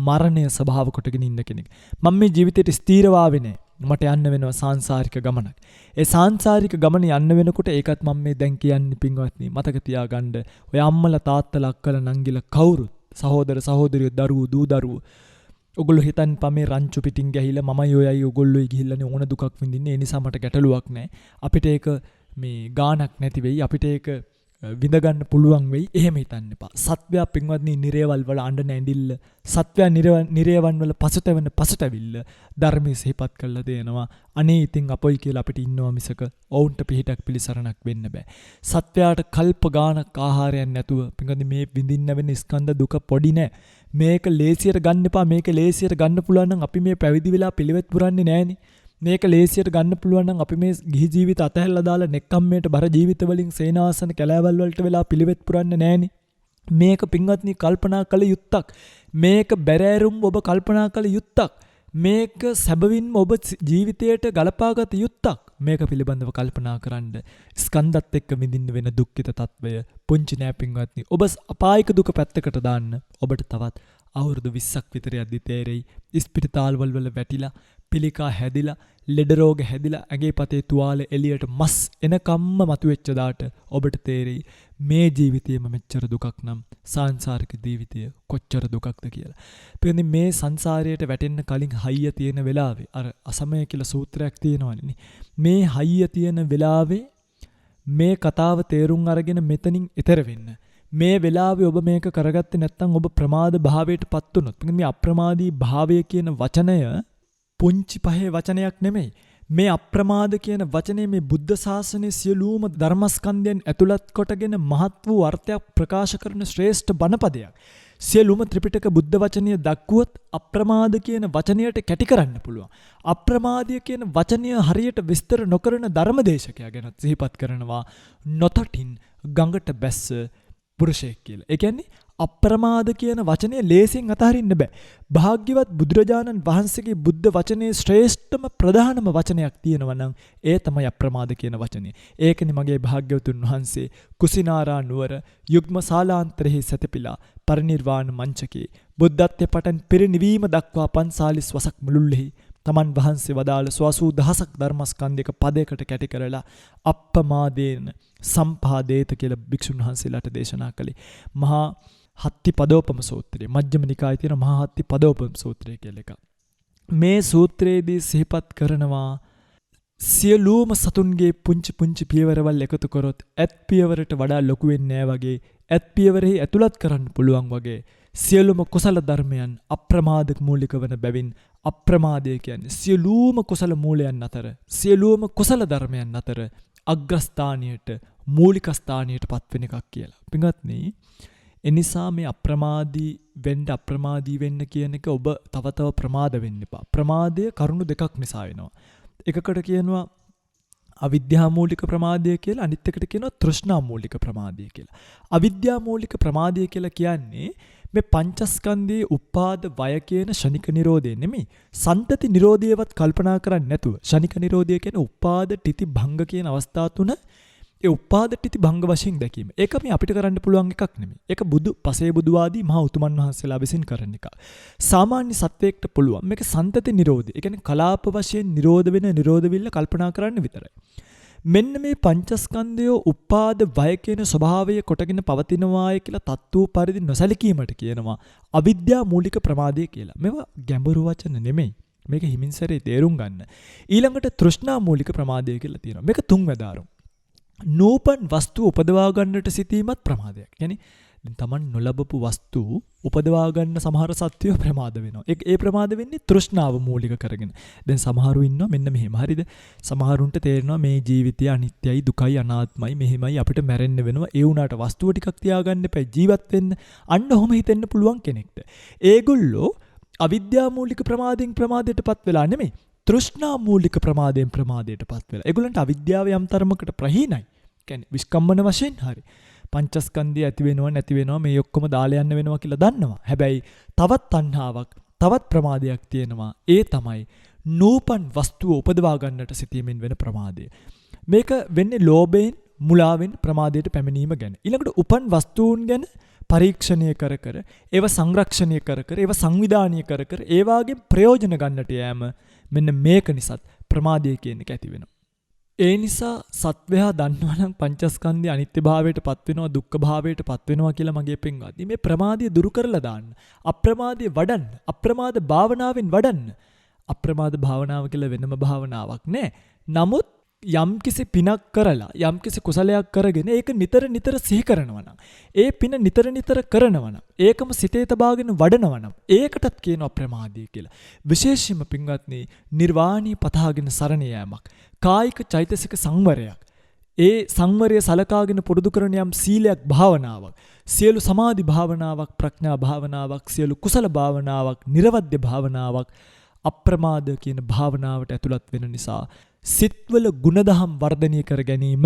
මරණය ස්වභාව කොටගෙන ඉන්න කෙනෙක්. මම මේ ජීවිතේට ස්ථීරව ආවේ නැහැ. මට යන්න වෙනවා සාංශාරික ගමනක්. ඒ සාංශාරික ගමන යන්න වෙනකොට ඒකත් මම මේ දැන් කියන්නේ පින්වත්නි මතක තියාගන්න. ඔය අම්මලා තාත්තලා අක්කලා නංගිලා කවුරුත් සහෝදර සහෝදරියෝ දරුවෝ දූ දරුවෝ ඔගොල්ලෝ හිතන් පමේ රංචු පිටින් ගහිලා මමයි ඔයයි ඔගොල්ලෝයි ගිහිල්ලානේ ඕන දුකක් විඳින්නේ. ඒ නිසා මට ගැටලුවක් නැහැ. අපිට ඒක මේ ගාණක් නැති වෙයි. අපිට ඒක විඳගන්න පුළුවන් වෙයි. එහෙම හිතන්න එපා. සත්වයා පින්වත්නි නිරේවල් වල අඬන ඇඬිල්ල, සත්වයා නිරේවන් වල පසුතැවිල්ල ධර්මයේ සිහිපත් කරලා දෙනවා. අනේ ඉතින් අපොයි කියලා අපිට ඉන්නවා මිසක ඔවුන්ට පිහිටක් පිළිසරණක් වෙන්න බෑ. සත්වයාට කල්ප ගානක් ආහාරයක් නැතුව පින්වත්නි මේ විඳින්න වෙන ස්කන්ධ දුක පොඩි නෑ. මේක ලේසියට ගන්න එපා. මේක ලේසියට ගන්න පුළුවන් නම් අපි මේ පැවිදි වෙලා පිළිවෙත් පුරන්නේ නෑනේ. මේක ලේසියට ගන්න පුළුවන් නම් අපි මේ ගිහි ජීවිත අතහැරලා දාලා නෙක්ඛම්මයට බර ජීවිත වලින් සේනාසන කැලෑවල් වලට වෙලා පිළිවෙත් පුරන්නේ නෑනේ. මේක පින්වත්නි කල්පනා කළ යුත්තක්. මේක බැරෑරුම් ඔබ කල්පනා කළ යුත්තක්. මේක සැබවින්ම ඔබ ජීවිතයට ගලපාගත යුත්තක්. මේක පිළිබඳව කල්පනා කරන්න. ස්කන්ධත් එක්ක විඳින්න වෙන දුක්ඛිත తත්වය පුංචි නෑ පින්වත්නි. ඔබ අපායික දුක පැත්තකට දාන්න. ඔබට තවත් අවුරුදු 20ක් විතර යද්දි තේරෙයි ඉස්පිරිතාල්වල වල වැටිලා පිළිකා හැදිලා ලෙඩ රෝග හැදිලා ඇඟේ පතේ තුවාල එළියට මස් එනකම්ම මතුවෙච්ච දාට ඔබට තේරෙයි මේ ජීවිතේම මෙච්චර දුකක් නම් සාංශාරික ජීවිතය කොච්චර දුකක්ද කියලා. පිටින් මේ සංසාරයට වැටෙන්න කලින් හයිය තියෙන වෙලාවේ අර අසමය කියලා සූත්‍රයක් තියෙනවනේ. මේ හයිය තියෙන වෙලාවේ මේ කතාව තේරුම් අරගෙන මෙතනින් එතර වෙන්න. මේ වෙලාවේ ඔබ මේක කරගත්තේ නැත්නම් ඔබ ප්‍රමාද භාවයටපත් වුණොත් මේ අප්‍රමාදී භාවය කියන වචනය පුංචි පහේ වචනයක් නෙමෙයි. මේ අප්‍රමාද කියන වචනේ මේ බුද්ධ ශාසනයේ සියලුම ධර්මස්කන්ධයන් ඇතුළත් කොටගෙන මහත් වූ අර්ථයක් ප්‍රකාශ කරන ශ්‍රේෂ්ඨ බණපදයක්. සියලුම ත්‍රිපිටක බුද්ධ වචනය දක්වුවොත් අප්‍රමාද කියන වචනයට කැටි කරන්න පුළුවන්. අප්‍රමාදය කියන වචනය හරියට විස්තර නොකරන ධර්මදේශකයා ගැන සිහිපත් කරනවා නොතටින් ගඟට බැස්ස පුරුෂයෙක් කියලා. ඒ කියන්නේ අප්‍රමාද කියන වචනය ලේසියෙන් අතහරින්න බෑ. භාග්‍යවත් බුදුරජාණන් වහන්සේගේ බුද්ධ වචනේ ශ්‍රේෂ්ඨම ප්‍රධානම වචනයක් තියෙනවා නම් ඒ තමයි අප්‍රමාද කියන වචනේ. ඒකනේ මගේ භාග්‍යවතුන් වහන්සේ කුසිනාරා නුවර යුග්ම ශාලාන්තරෙහි සැතපීලා පරිනිර්වාණ මංචකේ බුද්ධත්වයට පටන් පිරිනිවීම දක්වා 45 වසක් මුළුල්ලෙහි තමන් වහන්සේ වදාළ 80000ක් ධර්මස්කන්ධයක පදයකට කැටි කරලා අප්පමාදේන සම්පාදේත කියලා භික්ෂුන් වහන්සේලාට දේශනා කළේ. මහා හත්ති පදෝපම සූත්‍රය, මජ්ක්‍ධිම නිකායේ තියෙන මහා හත්ති පදෝපම සූත්‍රය කියලා එකක්. මේ සූත්‍රයේදී සිහිපත් කරනවා සියලුම සතුන්ගේ පුංචි පුංචි පියවරවල් එකතු කරොත් ඇත් පියවරට වඩා ලොකු වෙන්නේ නැහැ වගේ, ඇත් පියවරෙහි ඇතුළත් කරන්න පුළුවන් වගේ සියලුම කුසල ධර්මයන් අප්‍රමාද මූලික වන බැවින් අප්‍රමාදය කියන්නේ සියලුම කුසල මූලයන් අතර, සියලුම කුසල ධර්මයන් අතර අග්‍රස්ථානියට, මූලික ස්ථානියට පත්වෙන එකක් කියලා. පින්වත්නි, එනිසා මේ අප්‍රමාදී වෙන්න කියන එක ඔබ තව තව ප්‍රමාද වෙන්න එපා. ප්‍රමාදය කරුණු දෙකක් නිසා වෙනවා. එකකට කියනවා අවිද්‍යා මූලික ප්‍රමාදය කියලා, අනිත් එකට කියනවා තෘෂ්ණා මූලික ප්‍රමාදය කියලා. අවිද්‍යා මූලික ප්‍රමාදය කියලා කියන්නේ මේ පංචස්කන්ධයේ උපාද වය කියන ශනික නිරෝධය නෙමෙයි. සන්තති නිරෝධයවත් කල්පනා කරන්නේ නැතුව ශනික නිරෝධය කියන්නේ උපාද ටිති භංග කියන අවස්ථා තුන, ඒ උපාද ටිති භංග වශයෙන් දැකීම. ඒක මේ අපිට කරන්න පුළුවන් එකක් නෙමෙයි. ඒක පසේ බුදුවාදී මහා උතුමන් වහන්සේලා විසින් කරන එක. සාමාන්‍ය සත්වයකට පුළුවන් මේක සන්තති නිරෝධය. ඒ කියන්නේ කලාප වශයෙන් නිරෝධ වෙන නිරෝධවිල්ල කල්පනා කරන්න විතරයි. මෙන්න මේ පංචස්කන්ධය උපාද වය කියන ස්වභාවය කොටගෙන පවතිනවාය කියලා තත්ත්ව පරිදි නොසැලකීමට කියනවා අවිද්‍යා මූලික ප්‍රමාදය කියලා. මේවා ගැඹුරු වචන නෙමෙයි. මේක හිමින්සරේ තේරුම් ගන්න. ඊළඟට තෘෂ්ණා මූලික ප්‍රමාදය කියලා තියෙනවා. මේක තුන්වැදාරුම්. නූපන් වස්තු උපදවා ගන්නට සිටීමත් ප්‍රමාදයක්. කියන්නේ දැන් Taman නොලබපු වස්තු උපදවා ගන්න සමහර සත්වයෝ ප්‍රමාද වෙනවා. ඒ ප්‍රමාද වෙන්නේ තෘෂ්ණාව මූලික කරගෙන. දැන් සමහරු ඉන්නවා මෙන්න මෙහෙම. හරිද? සමහරුන්ට තේරෙනවා මේ ජීවිතය අනිත්‍යයි, දුකයි, අනාත්මයි, මෙහෙමයි, අපිට මැරෙන්න වෙනවා. ඒ වුණාට වස්තුව ටිකක් තියාගන්න එපා, ජීවත් වෙන්න. අන්න ඔහොම හිතෙන්න පුළුවන් කෙනෙක්ට. ඒගොල්ලෝ අවිද්‍යා මූලික ප්‍රමාදයෙන් ප්‍රමාදයටපත් වෙලා නෙමෙයි, තෘෂ්ණා මූලික ප්‍රමාදයෙන් ප්‍රමාදයටපත් වෙලා. ඒගොල්ලන්ට අවිද්‍යාව යම් තරමකට ප්‍රහීනයි. කියන්නේ විස්කම්මන වශයෙන් හරි. පංචස්කන්ධය ඇති වෙනවා නැති වෙනවා මේ ඔක්කොම දාලා යන්න වෙනවා කියලා දන්නවා. හැබැයි තවත් තණ්හාවක්, තවත් ප්‍රමාදයක් තියෙනවා. ඒ තමයි නූපන් වස්තුව උපදවා ගන්නට සිටීමෙන් වෙන ප්‍රමාදය. මේක වෙන්නේ ලෝභයෙන්, මුලාවෙන් ප්‍රමාදයට පැමිණීම ගැන. ඊළඟට උපන් වස්තුන් ගැන පරීක්ෂණය කර කර, ඒව සංරක්ෂණය කර කර, ඒව සංවිධානය කර කර, ඒ වාගේ ප්‍රයෝජන ගන්නට යෑම, මෙන්න මේක නිසාත් ප්‍රමාදය කියන එක ඇති වෙනවා. ඒ නිසා සත්වයා දන්නවා නම් පංචස්කන්ධය අනිත්‍ය භාවයට පත් වෙනවා, දුක්ඛ භාවයට පත් වෙනවා කියලා මගේ පින්වත්නි, මේ ප්‍රමාදය දුරු කරලා දාන්න. අප්‍රමාදය වඩන්න. අප්‍රමාද භාවනාවෙන් වඩන්න. අප්‍රමාද භාවනාව කියලා වෙනම භාවනාවක් නෑ. නමුත් යම්කිසි පිනක් කරලා, යම්කිසි කුසලයක් කරගෙන ඒක නිතර නිතර සිහි කරනවා නම්, ඒ පින නිතර නිතර කරනවා නම්, ඒකම සිතේ තබාගෙන වඩනවා නම්, ඒකටත් කියනවා ප්‍රමාදය කියලා. විශේෂයෙන්ම පින්වත්නි, නිර්වාණී පතාගෙන සරණ යාමක්, කායික චෛතසික සංවරයක්, ඒ සංවරය සලකාගෙන පුරුදු කරන යම් සීලයක්, භාවනාවක්, සියලු සමාධි භාවනාවක්, ප්‍රඥා භාවනාවක්, සියලු කුසල භාවනාවක්, නිර්වද්‍ය භාවනාවක්, අප්‍රමාද කියන භාවනාවට ඇතුළත් වෙන නිසා සිත්වල ගුණදහම් වර්ධනය කර ගැනීම,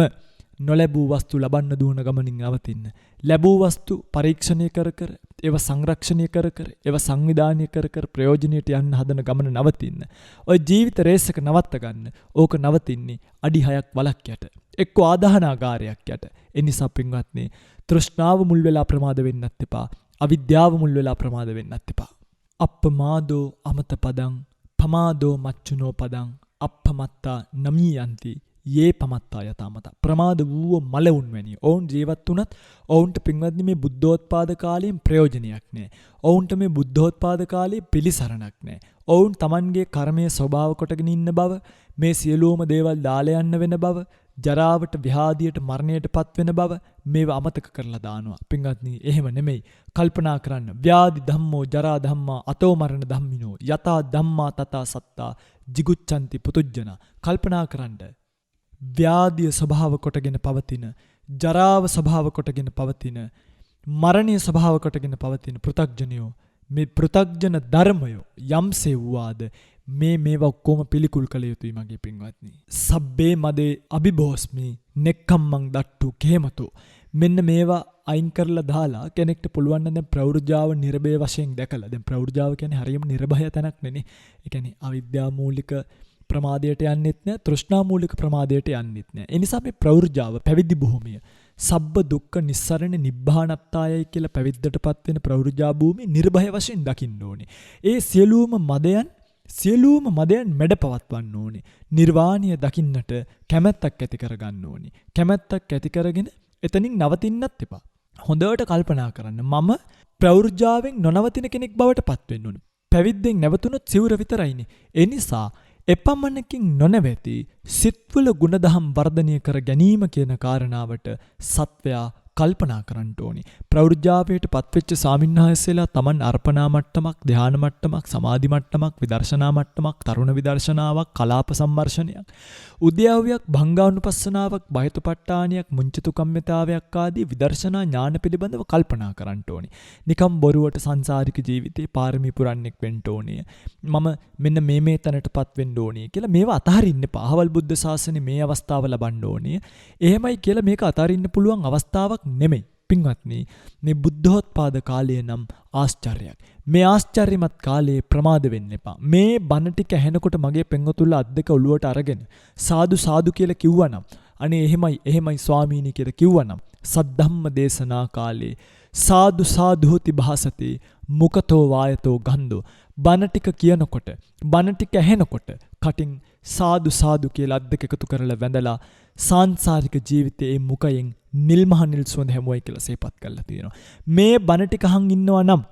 නොලැබූ වස්තු ලබන්න දුවන ගමනින් නවතින්න, ලැබූ වස්තු පරීක්ෂණය කර කර, ඒව සංරක්ෂණය කර කර, ඒව සංවිධානය කර කර ප්‍රයෝජනයට යන්න හදන ගමන නවතින්න. ඔය ජීවිත රේස් එක නවත්ත ගන්න. ඕක නවතින්නේ අඩි 6ක් වලක් යට, එක්ක ආදාහනාගාරයක් යට. ඒ නිසා පින්වත්නි, තෘෂ්ණාව මුල් වෙලා ප්‍රමාද වෙන්නත් එපා, අවිද්‍යාව මුල් වෙලා ප්‍රමාද වෙන්නත් එපා. අප්පමාදෝ අමත පදං පමාදෝ මච්චුනෝ පදං අප්පමත්තා නමීයන්ති යේ පමත්තා යතාමත. ප්‍රමාද වූ මලවුන් වැනි ඔවුන් ජීවත් වුණත් ඔවුන්ට පින්වත්නි මේ බුද්ධෝත්පාද කාලයෙන් ප්‍රයෝජනයක් නැහැ. ඔවුන්ට මේ බුද්ධෝත්පාද කාලයේ පිළිසරණක් නැහැ. ඔවුන් Tamanගේ කර්මයේ ස්වභාව කොටගෙන ඉන්න බව, මේ සියලුම දේවල් දාලා යන්න වෙන බව, ජරාවට, ව්‍යාධියට, මරණයට පත් වෙන බව මේව අමතක කරලා දානවා. පින්වත්නි, එහෙම නෙමෙයි. කල්පනා කරන්න. ව්‍යාධි ධම්මෝ ජරා ධම්මා අතෝ මරණ ධම්මිනෝ යතා ධම්මා තතා සත්තා jiguccanti පුතුජ්ජන. කල්පනා කරන්න. ව්‍යාධිය ස්වභාව කොටගෙන පවතින, ජරාව ස්වභාව කොටගෙන පවතින, මරණය ස්වභාව කොටගෙන පවතින පෘථග්ජනයෝ, මේ පෘථග්ජන ධර්මයෝ යම්සේ වූවාද මේවා ඔක්කොම පිළිකුල් කළ යුතුයි මගේ පින්වත්නි. සබ්බේ මදේ අභිභෝස්මි නෙක්ඛම්මං දට්ටු කේමතු. මෙන්න මේවා අයින් කරලා දාලා කෙනෙක්ට පුළුවන් නම් දැන් ප්‍රවෘජාව නිර්භය වශයෙන් දැකලා, දැන් ප්‍රවෘජාව කියන්නේ හරියම නිර්භය තැනක් නෙනේ. ඒ කියන්නේ අවිද්‍යා මූලික ප්‍රමාදයට යන්නෙත් නෑ, තෘෂ්ණා මූලික ප්‍රමාදයට යන්නෙත් නෑ. ඒ නිසා මේ ප්‍රවෘජාව, පැවිදි භූමිය, සබ්බ දුක්ඛ නිස්සරණ නිබ්බානත්තායයි කියලා පැවිද්දටපත් වෙන ප්‍රවෘජා භූමිය නිර්භය වශයෙන් දකින්න ඕනේ. ඒ සියලුම මදයන්, සියලුම මදයන් මැඩ පවත්වන්න ඕනේ. නිර්වාණය දකින්නට කැමැත්තක් ඇති කරගන්න ඕනේ. කැමැත්තක් ඇති කරගෙන එතනින් නවතින්නත් එපා. හොඳට කල්පනා කරන්න. මම ප්‍රවෘජාවෙන් නොනවතින කෙනෙක් බවට පත් වෙන්න ඕනේ. පැවිද්දෙන් නැවතුනොත් සිවුර විතරයිනේ. ඒ නිසා එපමණකින් නොනැවති සිත්වල ගුණදහම් වර්ධනය කර ගැනීම කියන කාරණාවට සත්වයා කල්පනා කරන්න ඕනේ. ප්‍රවෘජාවයට පත්වෙච්ච ස්වාමින්වහන්සේලා Taman අර්පණා මට්ටමක්, ධ්‍යාන මට්ටමක්, සමාධි මට්ටමක්, විදර්ශනා මට්ටමක්, තරුණ විදර්ශනාවක්, කලාප සම්මර්ෂණයක්, උද්‍යාවයක්, භංගානුපස්සනාවක්, බයතුපට්ඨානියක්, මුංචිතු කම්මිතාවයක් ආදී විදර්ශනා ඥාන පිළිබඳව කල්පනා කරන්න ඕනේ. නිකම් බොරුවට සංසාරික ජීවිතේ පාරමී පුරන්නෙක් වෙන්න ඕනේ. මම මෙන්න මේ තැනටපත් වෙන්න ඕනේ කියලා මේවා අතහරින්න එපා. අහවල් බුද්ධ ශාසනේ මේ අවස්ථාව ලබන්න ඕනේ. එහෙමයි කියලා මේක අතහරින්න පුළුවන් අවස්ථාවක් නෙමෙයි. පින්වත්නි, මේ බුද්ධෝත්පාද කාලය නම් ආශ්චර්යයක්. මේ ආශ්චර්යමත් කාලයේ ප්‍රමාද වෙන්න එපා. මේ බණ ටික ඇහෙනකොට මගේ පෙන්වතුල්ලා අත් දෙක ඔළුවට අරගෙන සාදු සාදු කියලා කිව්වනම්, අනේ එහෙමයි ස්වාමීනි කියලා කිව්වනම්, සද්ධම්ම දේශනා කාලේ සාදු සාදුහති භාසති මුකතෝ වායතෝ ගන්ධෝ, බණ ටික කියනකොට, බණ ටික ඇහෙනකොට කටින් සාදු සාදු කියලා අත් දෙක එකතු කරලා වැඳලා සාංසාරික ජීවිතයේ මුකයෙන් නිල්මහ නිල් සුවඳ හැමුවයි කියලා සේපත් කරලා තියෙනවා. මේ බණ ටික අහන් ඉන්නවා නම්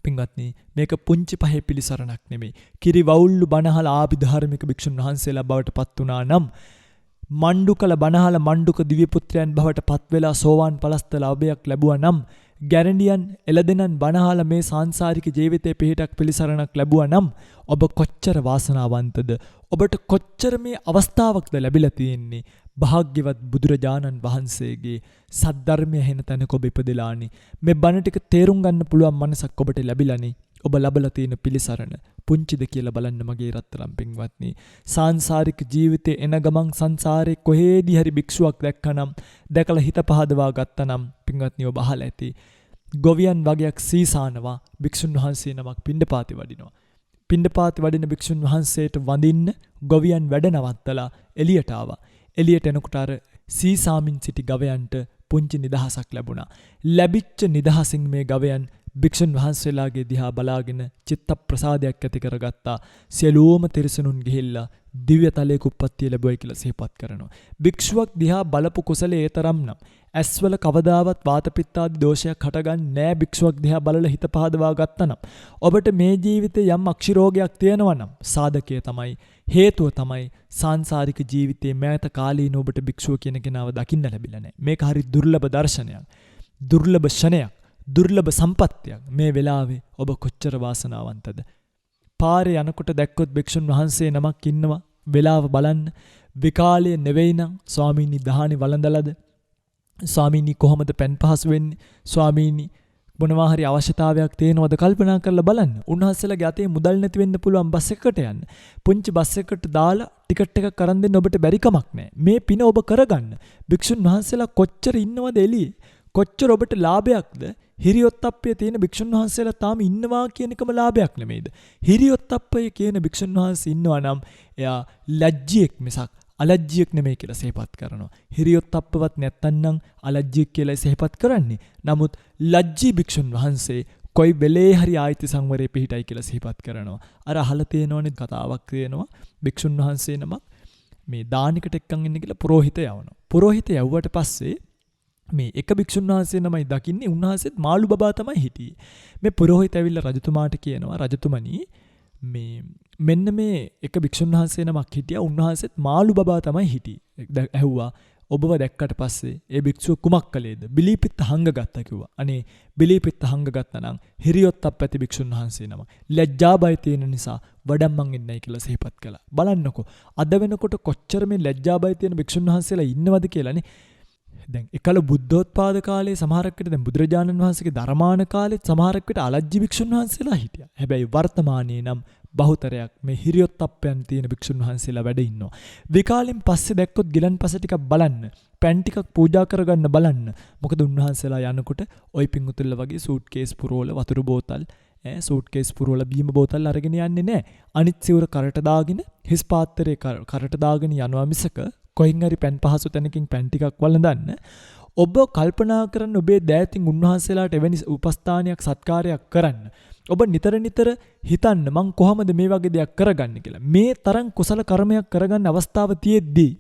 පින්වත්නි, මේක පුංචි පහේ පිළිසරණක් නෙමෙයි. කිරි වවුල්ලු බණහල ආභිධාර්මික භික්ෂුන් වහන්සේලා බවට පත් වුණා නම්, මණ්ඩුකල බණහල මණ්ඩුක දිව්‍ය පුත්‍රයන් බවට පත් වෙලා සෝවාන් පලස්ත ලාභයක් ලැබුවා නම්, ගැරඬියන් එළදෙනන් බණහල මේ සාංසාරික ජීවිතයේ පිහිටක් පිළිසරණක් ලැබුවා නම්, ඔබ කොච්චර වාසනාවන්තද, ඔබට කොච්චර මේ අවස්ථාවක්ද ලැබිලා තියෙන්නේ. භාග්‍යවත් බුදුරජාණන් වහන්සේගේ සද්ධර්මය හෙන තැනක ඔබ ඉපදෙලානේ. මේ බණ ටික තේරුම් ගන්න පුළුවන් මනසක් ඔබට ලැබිලානේ. ඔබ ලබලා තියෙන පිළිසරණ පුංචිද කියලා බලන්න මගේ රත්තරන් පින්වත්නි. සාංසාරික ජීවිතේ එන ගමන් සංසාරේ කොහේදී හරි භික්ෂුවක් දැක්කනම්, දැකලා හිත පහදවා ගත්තනම් පින්වත්නි, ඔබ අහලා ඇති. ගොවියන් වගේක් සීසානවා භික්ෂුන් වහන්සේ නමක් පිණ්ඩපාතේ වඩිනවා. පිණ්ඩපාතේ වඩින භික්ෂුන් වහන්සේට වඳින්න ගොවියන් වැඩ නවත්තලා එළියට ආවා. එළියට එනකොට අර සීසාමින් සිටි ගවයන්ට පුංචි නිදහසක් ලැබුණා. ලැබිච්ච නිදහසින් මේ ගවයන් භික්ෂුන් වහන්සේලාගේ දිහා බලාගෙන චිත්ත ප්‍රසාදයක් ඇති කරගත්තා. සියලුම තිරිසනුන් ගිහිල්ලා දිව්‍ය තලයක උප්පත්තිය ලැබුවයි කියලා සිහිපත් කරනවා. භික්ෂුවක් දිහා බලපු කුසලයේ ඒ තරම් නම් ඇස්වල කවදාවත් වාතපිත්තාදී දෝෂයක් හටගන්නේ නැහැ. භික්ෂුවක් දිහා බලලා හිත පහදවා ගත්තනම්, ඔබට මේ ජීවිතේ යම් අක්ෂිරෝගයක් තියෙනවා නම්, සාධකය තමයි, හේතුව තමයි සාංසාරික ජීවිතයේ මෑත කාලීන ඔබට භික්ෂුව කියන කෙනාව දකින්න ලැබිලා නැහැ. මේක හරි දුර්ලභ දර්ශනයක්, දුර්ලභ ෂණයක්, දුර්ලභ සම්පත්තියක්. මේ වෙලාවේ ඔබ කොච්චර වාසනාවන්තද. පාරේ යනකොට දැක්කොත් භික්ෂුන් වහන්සේ නමක් ඉන්නවා, වෙලාව බලන්න. විකාලයේ නෙවෙයි නම් ස්වාමීනි දහානි වළඳලාද, ස්වාමීනි කොහොමද පෙන් පහසු වෙන්නේ, ස්වාමීනි මොනවා හරි අවශ්‍යතාවයක් තියෙනවද කල්පනා කරලා බලන්න. උන්වහන්සේලාගේ අතේ මුදල් නැති වෙන්න පුළුවන් බස් එකකට යන්න. පුංචි බස් එකකට දාලා ටිකට් එකක් අරන් දෙන්න ඔබට බැරි කමක් නැහැ. මේ පින ඔබ කරගන්න. භික්ෂුන් වහන්සේලා කොච්චර ඉන්නවද එළියේ? කොච්චර ඔබට ලාභයක්ද? හිරියොත්ප්පය තියෙන භික්ෂුන් වහන්සේලා තාම ඉන්නවා කියන එකම ලාභයක් නෙමෙයිද? හිරියොත්ප්පය කියන භික්ෂුන් වහන්සේ ඉන්නවා නම් එයා ලැජ්ජියෙක් මිසක් අලජ්ජියෙක් නෙමෙයි කියලා සිහිපත් කරනවා. හිරියොත්ප්පවත් නැත්තන්නම් අලජ්ජියෙක් කියලා සිහිපත් කරන්නේ. නමුත් ලැජ්ජී භික්ෂුන් වහන්සේ කොයි වෙලේ හරි ආයිති සංවරේ පිහිටයි කියලා සිහිපත් කරනවා. අර අහලා තියෙනවනේ කතාවක් තියෙනවා. භික්ෂුන් වහන්සේ නමක් මේ දානිකට එක්කන් ඉන්න කියලා පුරোহিত යවනවා. පුරোহিত යවුවට පස්සේ මේ එක භික්ෂුන් වහන්සේ නමයි දකින්නේ, උන්වහන්සේත් මාළු බබා තමයි හිටියේ. මේ පුරোহিত ඇවිල්ලා රජතුමාට කියනවා, රජතුමනි මේ මෙන්න මේ එක භික්ෂුන් වහන්සේ නමක් හිටියා, උන්වහන්සේත් මාළු බබා තමයි හිටියේ. ඇහුවා, ඔබව දැක්කට පස්සේ ඒ භික්ෂුව කුමක් කළේද? බිලීපිත්ත හංගගත්තා කිව්වා. අනේ බිලීපිත්ත හංගගත්තා නම් හිරියොත්ප්ප ඇති භික්ෂුන් වහන්සේ නම ලැජ්ජා බය තියෙන නිසා වඩම්මන් ඉන්නයි කියලා සිහිපත් කළා. බලන්නකෝ අද වෙනකොට කොච්චර මේ ලැජ්ජා බය තියෙන භික්ෂුන් වහන්සේලා ඉන්නවද කියලානේ. දැන් එකල බුද්ධෝත්පාද කාලේ සමහරක් විට, දැන් බුදුරජාණන් වහන්සේගේ ධර්මාන කාලෙත් සමහරක් විට අලජ්ජි භික්ෂුන් වහන්සේලා හිටියා. හැබැයි වර්තමානයේ නම් බහුතරයක් මේ හිරියොත්ප්පයන් තියෙන භික්ෂුන් වහන්සේලා වැඩ ඉන්නවා. විකාලෙන් පස්සේ දැක්කොත් ගිලන්පස ටිකක් බලන්න, පැන් ටිකක් පූජා කරගන්න බලන්න. මොකද උන්වහන්සේලා යනකොට ওই පිංගුතුල්ල වගේ සූට්කේස් පුරවල වතුර බෝතල්, සූට්කේස් පුරවල බීම බෝතල් අරගෙන යන්නේ නැහැ. අනිත් සිවුර කරට දාගෙන, හිස් පාත්‍රයේ කරට දාගෙන යනවා මිසක කොයින් හරි පැන් පහසු තැනකින් පැන් ටිකක් වළඳන්න. ඔබ කල්පනා කරන්න ඔබේ දෑතින් උන්වහන්සේලාට එවැනි උපස්ථානයක් සත්කාරයක් කරන්න. ඔබ නිතර නිතර හිතන්න මං කොහොමද මේ වගේ දෙයක් කරගන්නේ කියලා. මේ තරම් කුසල කර්මයක් කරගන්න අවස්ථාව තියෙද්දී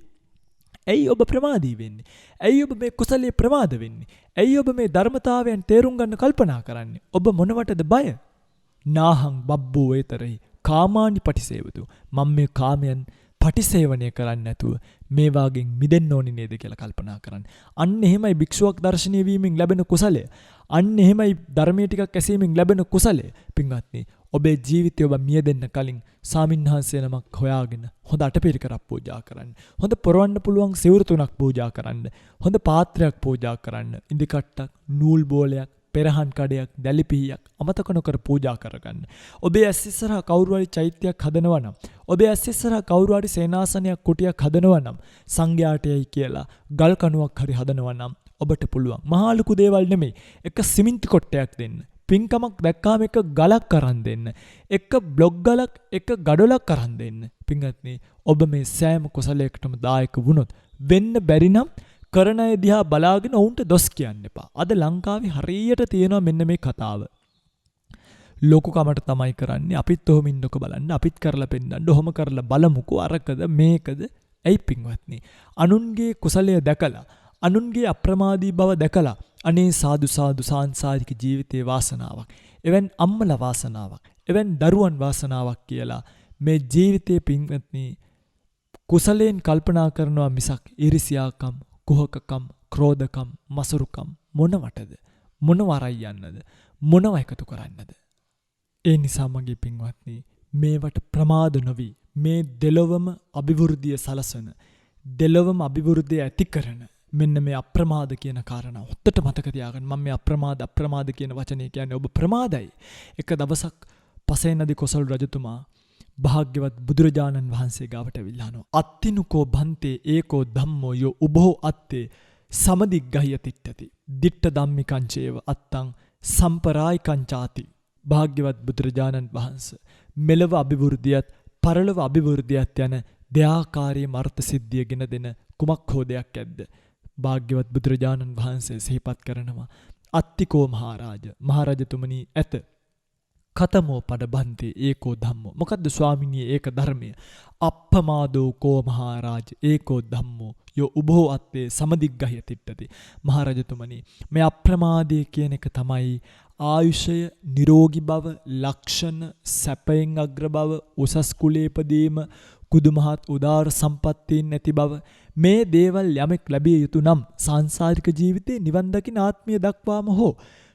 ඇයි ඔබ ප්‍රමාදී වෙන්නේ? ඇයි ඔබ මේ කුසලයේ ප්‍රමාද වෙන්නේ? ඇයි ඔබ මේ ධර්මතාවයන් තේරුම් ගන්න කල්පනා කරන්නේ? ඔබ මොනවටද බය? නාහං බබ්බෝ ඒතරයි කාමානි පටිසේවතු. මම මේ කාමයන් පටිසේවනය කරන්නේ නැතුව මේ වාගෙන් මිදෙන්න ඕනි නේද කියලා කල්පනා කරන්න. අන්න එහෙමයි භික්ෂුවක් දර්ශනීය වීමෙන් ලැබෙන කුසලය. අන්න එහෙමයි ධර්මයේ ටිකක් ඇසීමෙන් ලැබෙන කුසලය. පින්වත්නි, ඔබේ ජීවිතය ඔබ මියදෙන්න කලින් සාමින්හන්සේ නමක් හොයාගෙන හොඳ අටපිරිකරක් පූජා කරන්න. හොඳ පොරවන්න පුළුවන් සිවුරු තුනක් පූජා කරන්න. හොඳ පාත්‍රයක් පූජා කරන්න. ඉදි කට්ටක්, නූල් බෝලයක්, පෙරහන් කඩයක්, දැලිපිහියක් අමතක නොකර පූජා කරගන්න. ඔබේ ඇස් ඉස්සරහා කවුරු හරි චෛත්‍යයක් හදනවා නම්, ඔබේ ඇස් ඉස්සරහා කවුරු හරි සේනාසනයක් කුටියක් හදනවා නම්, සංඝයාටයයි කියලා ගල් කණුවක් හරි හදනවා නම් ඔබට පුළුවන්. මහා ලොකු දේවල් නෙමෙයි. එක සිමෙන්ති කොටයක් දෙන්න. පින්කමක් දැක්කාම එක ගලක් අරන් දෙන්න. එක බ්ලොග් ගලක්, එක ගඩොලක් අරන් දෙන්න. පින්වත්නි, ඔබ මේ සෑම කුසලයකටම දායක වුණොත් වෙන්න බැරි නම් කරන අය දිහා බලාගෙන ඔවුන්ට දොස් කියන්න එපා. අද ලංකාවේ හරියට තියෙනවා මෙන්න මේ කතාව. ලොකුකමට තමයි කරන්නේ. අපිත් ඔහොම ඉන්නකො බලන්න. අපිත් කරලා පෙන්නන්න. ඔහොම කරලා බලමුකෝ අරකද මේකද. ඇයි පින්වත්නි? අනුන්ගේ කුසලය දැකලා, අනුන්ගේ අප්‍රමාදී බව දැකලා අනේ සාදු සාදු සාංසාරික ජීවිතයේ වාසනාවක්. එවන් අම්මලා වාසනාවක්. එවන් දරුවන් වාසනාවක් කියලා මේ ජීවිතයේ පින්වත්නි කුසලයෙන් කල්පනා කරනවා මිසක් ඊර්ෂ්‍යාකම්, කුහකකම්, ක්‍රෝධකම්, මසුරුකම් මොනවටද? මොනව අරයි යන්නද? මොනව එකතු කරන්නද? ඒ නිසා මගේ පින්වත්නි, මේවට ප්‍රමාද නොවි මේ දෙලොවම අභිවෘද්ධිය සලසන, දෙලොවම අභිවෘද්ධිය ඇති කරන මෙන්න මේ අප්‍රමාද කියන කාරණා හොත්තට මතක තියාගන්න. මම මේ අප්‍රමාද කියන වචනේ කියන්නේ ඔබ ප්‍රමාදයි. එක දවසක් පසේනදී කොසල් රජතුමා භාග්‍යවත් බුදුරජාණන් වහන්සේ ගාවට ඇවිල්ලා අහනවා, අත්තිනුකෝ බන්තේ ඒකෝ ධම්මෝ යෝ උභෝ අත්තේ සමදිග්ගහ්‍ය තිට්ඨති දිට්ඨ ධම්මිකං චේව අත්තං සම්පරායිකං චාති. භාග්‍යවත් බුදුරජාණන් වහන්සේ මෙලව අභිවෘද්ධියත් පරලොව අභිවෘද්ධියත් යන දෙආකාරයේ අර්ථ සිද්ධිය ගෙන දෙන කුමක් හෝ දෙයක් ඇද්ද? භාග්‍යවත් බුදුරජාණන් වහන්සේ සිහිපත් කරනවා, අත්තිකෝ මහරජතුමනි ඇත. කතමෝ පඩබන්තේ ඒකෝ ධම්මෝ. මොකද්ද ස්වාමිනිය ඒක ධර්මය? අප්පමාදෝ කෝ මහරජ ඒකෝ ධම්මෝ යෝ උභෝ අත්තේ සමදිග්ගහ්‍ය තිට්ඨති. මහරජතුමනි, මේ අප්‍රමාදය කියන එක තමයි ආයුෂය, නිරෝගී බව, ලක්ෂණ, සැපයෙන් අග්‍ර බව, උසස් කුලේපදීම, කුදුමහත් උදාර සම්පත්තීන් නැති බව. මේ දේවල් යමෙක් ලැබිය යුතු නම් සංසාරික ජීවිතේ නිවන් දකින ආත්මය දක්වාම හෝ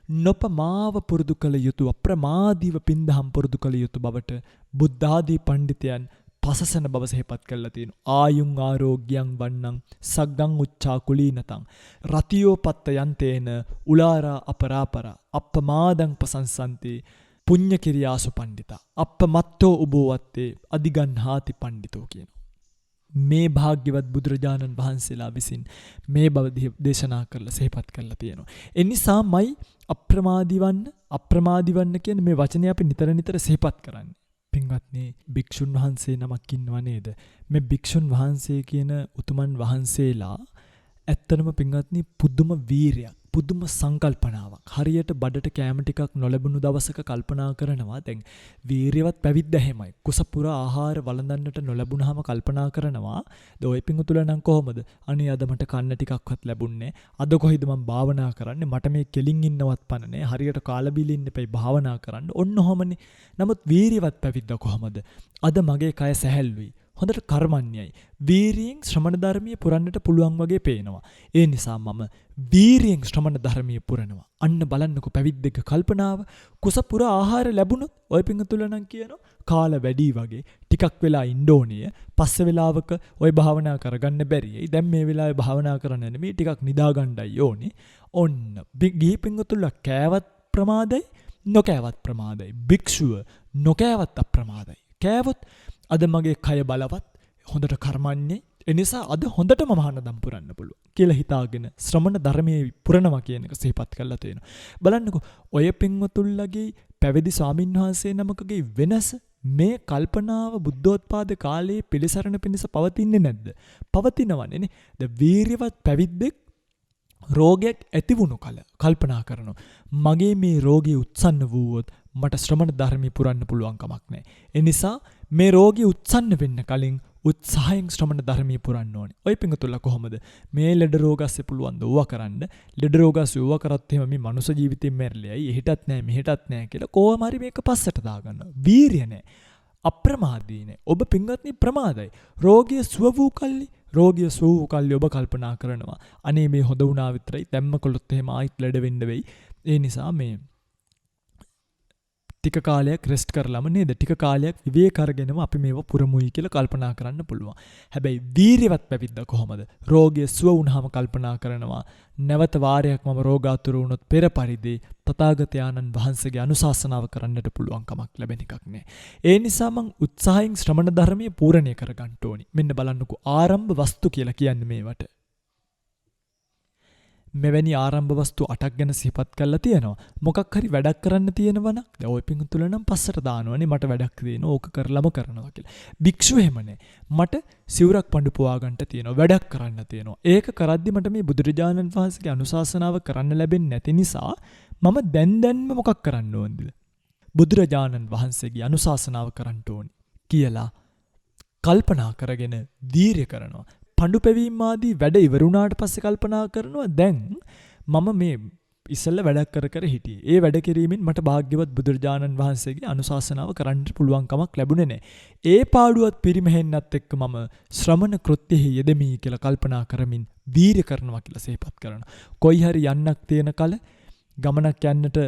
නොපමාව පුරුදු කළ යුතු, අප්‍රමාදීව පින්දහම් පුරුදු කළ යුතු බවට බුද්ධාදී පණ්ඩිතයන් පසසන බව සිහිපත් කරලා තියෙනවා. ආයුං ආරෝග්‍යං වන්නං සග්ගං උච්චා කුලීනතං රතියෝ පත්ත යන්තේන උලාරා අපරාපරා අප්පමාදං පසංසන්ති පුඤ්ඤ කිරියාසු පණ්ඩිතා අප්පමත්තෝ උබෝවත්තේ අධිගන්හාති පණ්ඩිතෝ කියනවා. මේ භාග්‍යවත් බුදුරජාණන් වහන්සේලා විසින් මේ බව දේශනා කරලා සිහිපත් කරලා තියෙනවා. ඒ නිසාමයි අප්‍රමාදී වන්න කියන මේ වචනේ අපි නිතර නිතර සිහිපත් කරන්නේ. පින්වත්නි, භික්ෂුන් වහන්සේ නමක් ඉන්නව නේද? මේ භික්ෂුන් වහන්සේ කියන උතුමන් වහන්සේලා ඇත්තටම පින්වත්නි පුදුම වීරයක්, පුදුම සංකල්පනාවක්. හරියට බඩට කෑම ටිකක් නොලැබුණු දවසක කල්පනා කරනවා, දැන් වීරියවත් පැවිද්ද හැමයි. කුසපුර ආහාර වළඳන්නට නොලැබුණාම කල්පනා කරනවා, ඔය පිංගුතුල නම් කොහොමද? අනේ අද මට කන්න ටිකක්වත් ලැබුන්නේ. අද කොහෙද මම භාවනා කරන්නේ? මට මේ කෙලින් ඉන්නවත් පනනේ. හරියට කාලා බීලා ඉන්න එපයි භාවනා කරන්න. ඔන්න ඔහමනේ. නමුත් වීරියවත් පැවිද්ද කොහොමද? අද මගේ කය සැහැල්ලුයි. හොඳට කර්මන්නේයි. වීරියෙන් ශ්‍රමණ ධර්මයේ පුරන්නට පුළුවන් වගේ පේනවා. ඒ නිසා මම වීරියෙන් ශ්‍රමණ ධර්මයේ පුරනවා. අන්න බලන්නකෝ පැවිද්දක කල්පනාව. කුසපුර ආහාර ලැබුණොත් ඔය පිංගුතුල නම් කියනවා කාල වැඩි වගේ ටිකක් වෙලා ඉන්න ඕනේ. පස්සේ වෙලාවක ඔය භාවනා කරගන්න බැරියයි. දැන් මේ වෙලාවේ භාවනා කරන්න නෙමෙයි ටිකක් නිදා ගන්නයි ඕනේ. ඔන්න ගිහි පිංගුතුල කෑවත් ප්‍රමාදයි, නොකෑවත් ප්‍රමාදයි. භික්ෂුව නොකෑවත් අප්‍රමාදයි. කෑවොත් අද මගේ කය බලවත්, හොඳට කර්මන්නේ, එනිසා අද හොඳටම මහානදම් පුරන්න පුළුවන් කියලා හිතාගෙන ශ්‍රමණ ධර්මයේ පුරනවා කියන එක සිහිපත් කරලා තියෙනවා. බලන්නකෝ ඔය පින්වතුන්ලගේ පැවිදි ස්වාමින්වහන්සේ නමකගේ වෙනස මේ කල්පනාව බුද්ධෝත්පාද කාලයේ පිළිසරණ පිණිස පවතින්නේ නැද්ද? පවතිනවනේ නේ. ද වීරියවත් පැවිද්දෙක් රෝගයක් ඇති වුණු කල කල්පනා කරනවා, මගේ මේ රෝගී උත්සන්න වූවොත් මට ශ්‍රමණ ධර්මී පුරන්න පුළුවන් කමක් නැහැ. ඒ නිසා මේ රෝගී උත්සන්න වෙන්න කලින් උත්සාහයෙන් ශ්‍රමණ ධර්මී පුරන්න ඕනේ. ඔය පිංගුතුල්ලා කොහොමද මේ ලෙඩ රෝගස්සේ පුළුවන් ද ඕවා කරන්න? ලෙඩ රෝගස්සේ ඕවා කරත් එහෙම මේ මනුෂ්‍ය ජීවිතේ මැරෙලයි. එහෙටත් නැහැ මෙහෙටත් නැහැ කියලා කොහොම හරි මේක පස්සට දාගන්නවා. වීරිය නැහැ. අප්‍රමාදී නැහැ. ඔබ පිංගුත්නි ප්‍රමාදයි. රෝගිය සුව වූ කල්ලි රෝගිය සුව වූ කල්ලි ඔබ කල්පනා කරනවා. අනේ මේ හොඳ වුණා විතරයි. දැම්ම කළොත් එහෙම ආයිත් ලෙඩ වෙන්න වෙයි. ඒ නිසා මේ ටික කාලයක් රෙස්ට් කරලම නේද ටික කාලයක් විවේක අරගෙනම අපි මේව පුරමුයි කියලා කල්පනා කරන්න පුළුවන්. හැබැයි වීරියවත් පැවිද්ද කොහොමද? රෝගිය සුව වුණාම කල්පනා කරනවා නැවත වාරයක් මම රෝගාතුර වුණොත් පෙර පරිදි තථාගතයන්න් වහන්සේගේ අනුශාසනාව කරන්නට පුළුවන් කමක් ලැබෙන එකක් නෑ. ඒ නිසා මං උත්සාහයෙන් ශ්‍රමණ ධර්මයේ පූර්ණණය කරගන්න ඕනි. මෙන්න බලන්නකෝ ආරම්භ වස්තු කියලා කියන්නේ මේවට. මෙවැනි ආරම්භ වස්තු 8ක් ගැන සිහිපත් කරලා තියෙනවා. මොකක් හරි වැඩක් කරන්න තියෙනවා නම් දැන් ওই පිංගුතුල නම් පස්සට දානවනේ මට වැඩක් තියෙනවා ඕක කරලම කරනවා කියලා. භික්ෂුව එහෙමනේ. මට සිවුරක් පඳු පොවා ගන්න තියෙනවා වැඩක් කරන්න තියෙනවා. ඒක කරද්දි මට මේ බුදුරජාණන් වහන්සේගේ අනුශාසනාව කරන්න ලැබෙන්නේ නැති නිසා මම දැන්ම මොකක් කරන්න ඕනද? බුදුරජාණන් වහන්සේගේ අනුශාසනාව කරන්න ඕනි කියලා කල්පනා කරගෙන වීරිය කරනවා. පඳු පෙවීම ආදී වැඩ ඉවරුණාට පස්සේ කල්පනා කරනවා දැන් මම මේ ඉස්සෙල්ලා වැඩක් කර හිටියේ. ඒ වැඩ කිරීමෙන් මට භාග්‍යවත් බුදුරජාණන් වහන්සේගේ අනුශාසනාව කරන්න පුළුවන් කමක් ලැබුණේ නැහැ. ඒ පාඩුවත් පිරිමහෙන්නත් එක්ක මම ශ්‍රමණ කෘත්‍යෙහි යෙදෙමි කියලා කල්පනා කරමින් වීරිය කරනවා කියලා සිහිපත් කරනවා. කොයි හරි යන්නක් තියෙන කල ගමනක් යන්නට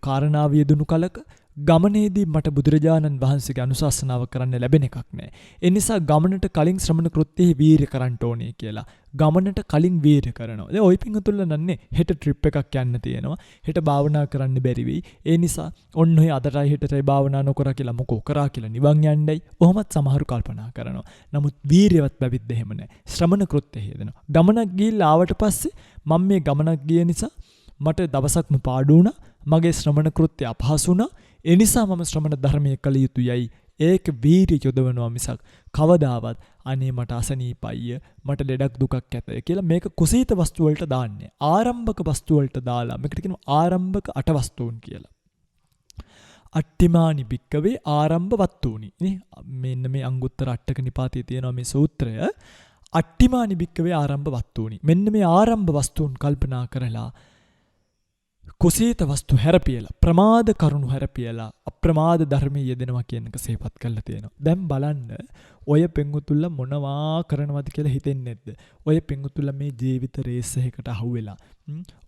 කාරණාව යෙදුණු කලක ගමනේදී මට බුදුරජාණන් වහන්සේගේ අනුශාසනාව කරන්න ලැබෙන එකක් නැහැ. ඒ නිසා ගමනට කලින් ශ්‍රමණ කෘත්‍යෙහි වීරිය කරන්න ඕනේ කියලා. ගමනට කලින් වීරිය කරනවා. දැන් ওই පිංගුතුල්ල නන්නේ හෙට ට්‍රිප් එකක් යන්න තියෙනවා. හෙට භාවනා කරන්න බැරි වෙයි. ඒ නිසා ඔන්න ඔය අදටයි හෙටටයි භාවනා නොකර කියලා මොකෝ කරා කියලා නිවන් යන්නයි. ඔහොමත් සමහරු කල්පනා කරනවා. නමුත් වීරියවත් බැවිද්ද එහෙම නැහැ. ශ්‍රමණ කෘත්‍යෙහි යෙදෙනවා. ගමනක් ගිහිල්ලා ආවට පස්සේ මම මේ ගමනක් ගිය නිසා මට දවසක්ම පාඩු වුණා. මගේ ශ්‍රමණ කෘත්‍ය අපහසු වුණා. ඒ නිසා මම ශ්‍රමණ ධර්මයේ කළ යුතුයයි. ඒක වීරිය යොදවනවා මිසක් කවදාවත් අනේ මට අසනීපයි මට ලෙඩක් දුකක් ඇත කියලා මේක කුසීත වස්තු වලට දාන්නේ. ආරම්භක වස්තු වලට දාලා මේකට කියනවා ආරම්භක අට වස්තුන් කියලා. අට්ඨිමානි භික්කවේ ආරම්භ වත්තුනි. නේ මෙන්න මේ අංගුත්තර අට්ඨක නිපාතයේ තියෙනවා මේ සූත්‍රය. අට්ඨිමානි භික්කවේ ආරම්භ වත්තුනි. මෙන්න මේ ආරම්භ වස්තුන් කල්පනා කරලා කුසීත වස්තු හැරපියලා ප්‍රමාද කරුණු හැරපියලා අප්‍රමාද ධර්මයේ යෙදෙනවා කියන එක සිහිපත් කරලා තියෙනවා. දැන් බලන්න ඔය පිංගුතුල්ල මොනවා කරනවද කියලා හිතෙන්නේ නැද්ද? ඔය පිංගුතුල්ල මේ ජීවිත රේස් එකකට අහුවෙලා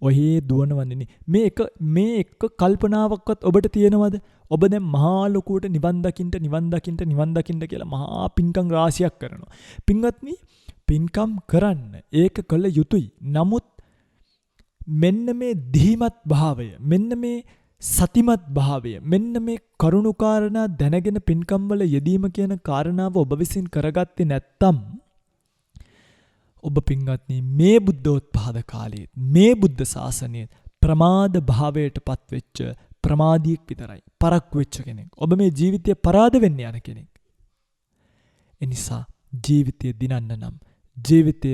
ඔහේ දුවනවන්නේ මේ එක කල්පනාවක්වත් ඔබට තියෙනවද? ඔබ දැන් මහා ලොකුවට නිවන් දකින්න කියලා මහා පින්කම් රාශියක් කරනවා. පින්වත්නි පින්කම් කරන්න ඒක කළ යුතුයි. නමුත් මෙන්න මේ දීමත් භාවය මෙන්න මේ සතිමත් භාවය මෙන්න මේ කරුණාකාරණා දැනගෙන පින්කම් වල යෙදීම කියන කාරණාව ඔබ විසින් කරගත්තේ නැත්නම් ඔබ පින්වත්නි මේ බුද්ධෝත්පාද කාලයේ මේ බුද්ධ ශාසනයේ ප්‍රමාද භාවයටපත් වෙච්ච ප්‍රමාදියෙක් විතරයි පරක්කු වෙච්ච කෙනෙක්. ඔබ මේ ජීවිතය පරාද වෙන්න යන කෙනෙක්. එනිසා ජීවිතය දිනන්න නම් ජීවිතය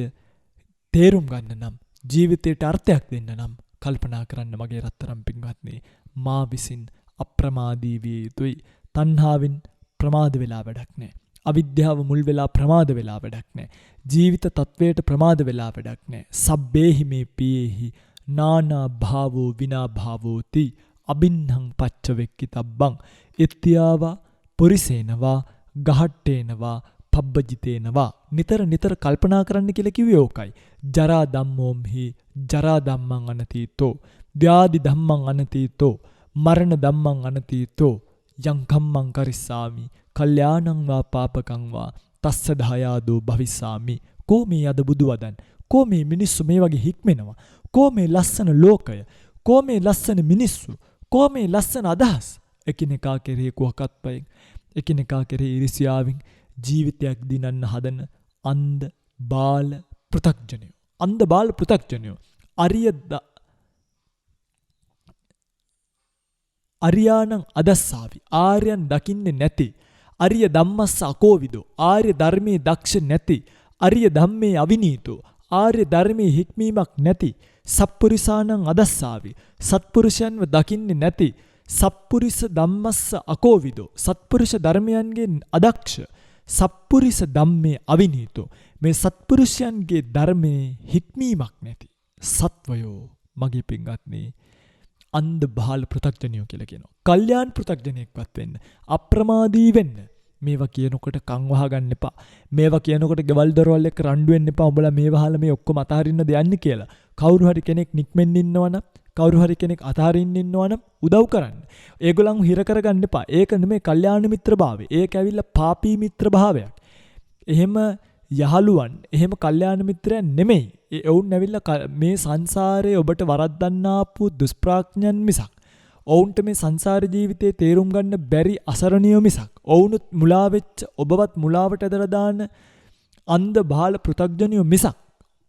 තේරුම් ගන්න නම් ජීවිතයට අර්ථයක් දෙන්න නම් කල්පනා කරන්න මගේ රත්තරන් පින්වත්නි මා විසින් අප්‍රමාදී විය යුතුයි. තණ්හාවෙන් ප්‍රමාද වෙලා වැඩක් නැහැ. අවිද්‍යාව මුල් වෙලා ප්‍රමාද වෙලා වැඩක් නැහැ. ජීවිත තත්වයට ප්‍රමාද වෙලා වැඩක් නැහැ. සබ්බේහි මේ පියේහි නානා භාවෝ විනා භාවෝති අබින්හං පච්ච වෙක්කිතබ්බං ඉත්‍යාවා පුරිසේනවා ගහට්ටේනවා පබ්බජිතේනවා. නිතර කල්පනා කරන්න කියලා කිව්වේ ඕකයි. ජරා ධම්මෝම්හි ජරා ධම්මං අනතීතෝ ව්‍යාධි ධම්මං අනතීතෝ මරණ ධම්මං අනතීතෝ යං කම්මං කරිස්සාමි කල්යාණං වා පාපකං වා තස්ස දහයාදෝ භවිස්සාමි. කෝ මේ අද බුදු වදන්? කෝ මේ මිනිස්සු මේ වගේ හික්මෙනවා? කෝ මේ ලස්සන ලෝකය? කෝ මේ ලස්සන මිනිස්සු? කෝ මේ ලස්සන අදහස්? එකිනෙකා කෙරෙහි කුහකත්වයෙන් එකිනෙකා කෙරෙහි ඊර්ෂ්‍යාවෙන් ජීවිතයක් දිනන්න හදන අන්ධ බාල පෘථග්ජනයෝ අරියාණං අදස්සාවි ආර්යයන් දකින්නේ නැති අරිය ධම්මස්ස අකෝවිදෝ ආර්ය ධර්මයේ දක්ෂ නැති අරිය ධම්මේ අවිනීතෝ ආර්ය ධර්මයේ හික්මීමක් නැති සත්පුරුෂාණං අදස්සාවි සත්පුරුෂයන්ව දකින්නේ නැති සප්පුරිස ධම්මස්ස අකෝවිදෝ සත්පුරුෂ ධර්මයන්ගෙන් අදක්ෂ සප්පුරිස ධම්මේ අවිනීතෝ මේ සත්පුරුෂයන්ගේ ධර්මයේ හික්මීමක් නැති සත්වයෝ මගේ පින්වත්නි අන්ධ බාල පෘථග්ජනියෝ කියලා කියනවා. කල්යාණ පෘථග්ජනියෙක්වත් වෙන්න අප්‍රමාදී වෙන්න. මේවා කියනකොට කන් වහගන්න එපා. මේවා කියනකොට ගෙවල් දොරවල් එක්ක රණ්ඩු වෙන්න එපා. උඹලා මේ වහලා මේ ඔක්කොම අතහරින්නද යන්නේ කියලා. කවුරු හරි කෙනෙක් නික්මෙන්න ඉන්නවනම් කවුරු හරි කෙනෙක් අතහරින්න ඉන්නවනම් උදව් කරන්න. ඒගොල්ලන් හිර කරගන්න එපා. ඒක නෙමෙයි කල්යාණ මිත්‍ර භාවය. ඒක ඇවිල්ලා පාපී මිත්‍ර භාවයක්. එහෙම යහළුවන් එහෙම කල්යාණ මිත්‍රයන් නෙමෙයි. ඒ ඔවුන් ඇවිල්ලා මේ සංසාරයේ ඔබට වරද්දන්නාපු දුෂ්ප්‍රඥයන් මිසක්. ඔවුන්ට මේ සංසාර ජීවිතේ තේරුම් ගන්න බැරි අසරණියෝ මිසක්. ඔවුනුත් මුලා වෙච්ච ඔබවත් මුලාවට ඇදලා දාන අන්ධ බාල පෘථග්ජනියෝ මිසක්.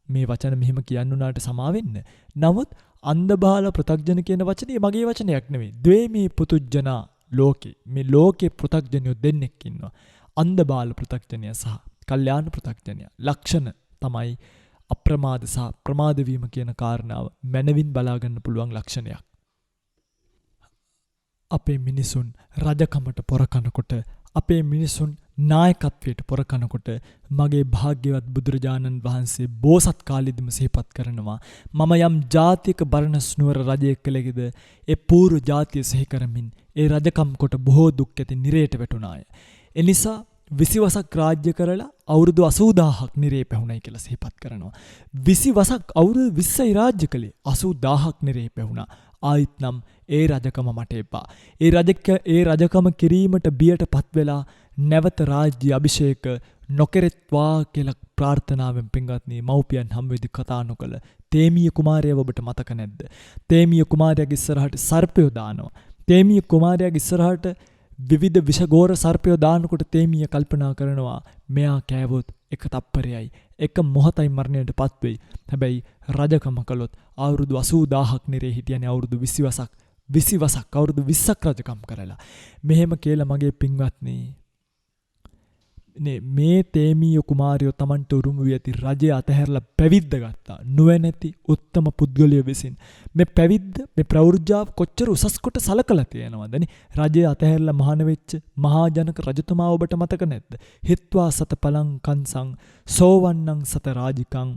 මේ වචන මෙහෙම කියන්න උනාට සමා වෙන්න. නමුත් අන්ධ බාල පෘථග්ජන කියන වචනේ මගේ වචනයක් නෙමෙයි. ද්වේමී පුතුජනා ලෝකේ. මේ ලෝකේ පෘථග්ජනියෝ දෙන්නෙක් ඉන්නවා. අන්ධ බාල පෘථග්ජනයා සහ කල්යාණ පෘථග්ජනයා. ලක්ෂණ තමයි අප්‍රමාද සහ ප්‍රමාද වීම කියන කාරණාව මනවින් බලා ගන්න පුළුවන් ලක්ෂණයක්. අපේ මිනිසුන් රජකමට පොර කනකොට අපේ මිනිසුන් නායකත්වයට පොර කනකොට මගේ භාග්‍යවත් බුදුරජාණන් වහන්සේ බෝසත් කාලෙදිම සිහිපත් කරනවා මම යම් ජාතික බරණස් නුවර රජයෙක් කළේද ඒ පූර්ව ජාතිය සිහි කරමින් ඒ රජකම් කොට බොහෝ දුක් ඇති නිරේට වැටුණාය. එනිසා 20 වසක් රාජ්‍ය කරලා අවුරුදු 80000ක් නිරේ පැහුණයි කියලා සිහිපත් කරනවා. 20 වසක් අවුරුදු 20යි රාජ්‍ය කළේ 80000ක් නිරේ පැහුණා. ආයිත් නම් ඒ රජකම මට එපා. ඒ රජකම කිරීමට බියටපත් වෙලා නැවත රාජ්‍ය අභිෂේක නොකරත්වා කියලා ප්‍රාර්ථනාවෙන් පින්වත්නි මව්පියන් හැමවෙදි කතා නොකළ තේමීය කුමාරයව ඔබට මතක නැද්ද? තේමීය කුමාරයාගේ ඉස්සරහට සර්පයෝ දානවා. තේමීය කුමාරයාගේ ඉස්සරහට විවිධ විෂගෝර සර්පයෝ දානකොට තේමීය කල්පනා කරනවා මෙයා කෑවොත් එක තප්පරයයි එක මොහොතයි මරණයටපත් වෙයි. හැබැයි රජකම කළොත් අවුරුදු 80000ක් නිරේ හිටියනේ අවුරුදු 20 වසක් අවුරුදු 20ක් රජකම් කරලා. මෙහෙම කියලා මගේ පින්වත්නි මේ තේමීය කුමාරයෝ Tamanට උරුම වී ඇති රජය අතහැරලා පැවිද්ද ගත්තා. නුවණැති උත්තම පුද්ගලයෝ විසින් මේ පැවිද්ද මේ ප්‍රවෘජ්ජාව කොච්චර උසස් කොට සලකලා තියෙනවදනේ. රජය අතහැරලා මහාන වෙච්ච මහා ජනක රජතුමා ඔබට මතක නැද්ද? හිත්වා සත පලං කංසං සෝවන්නං සත රාජිකං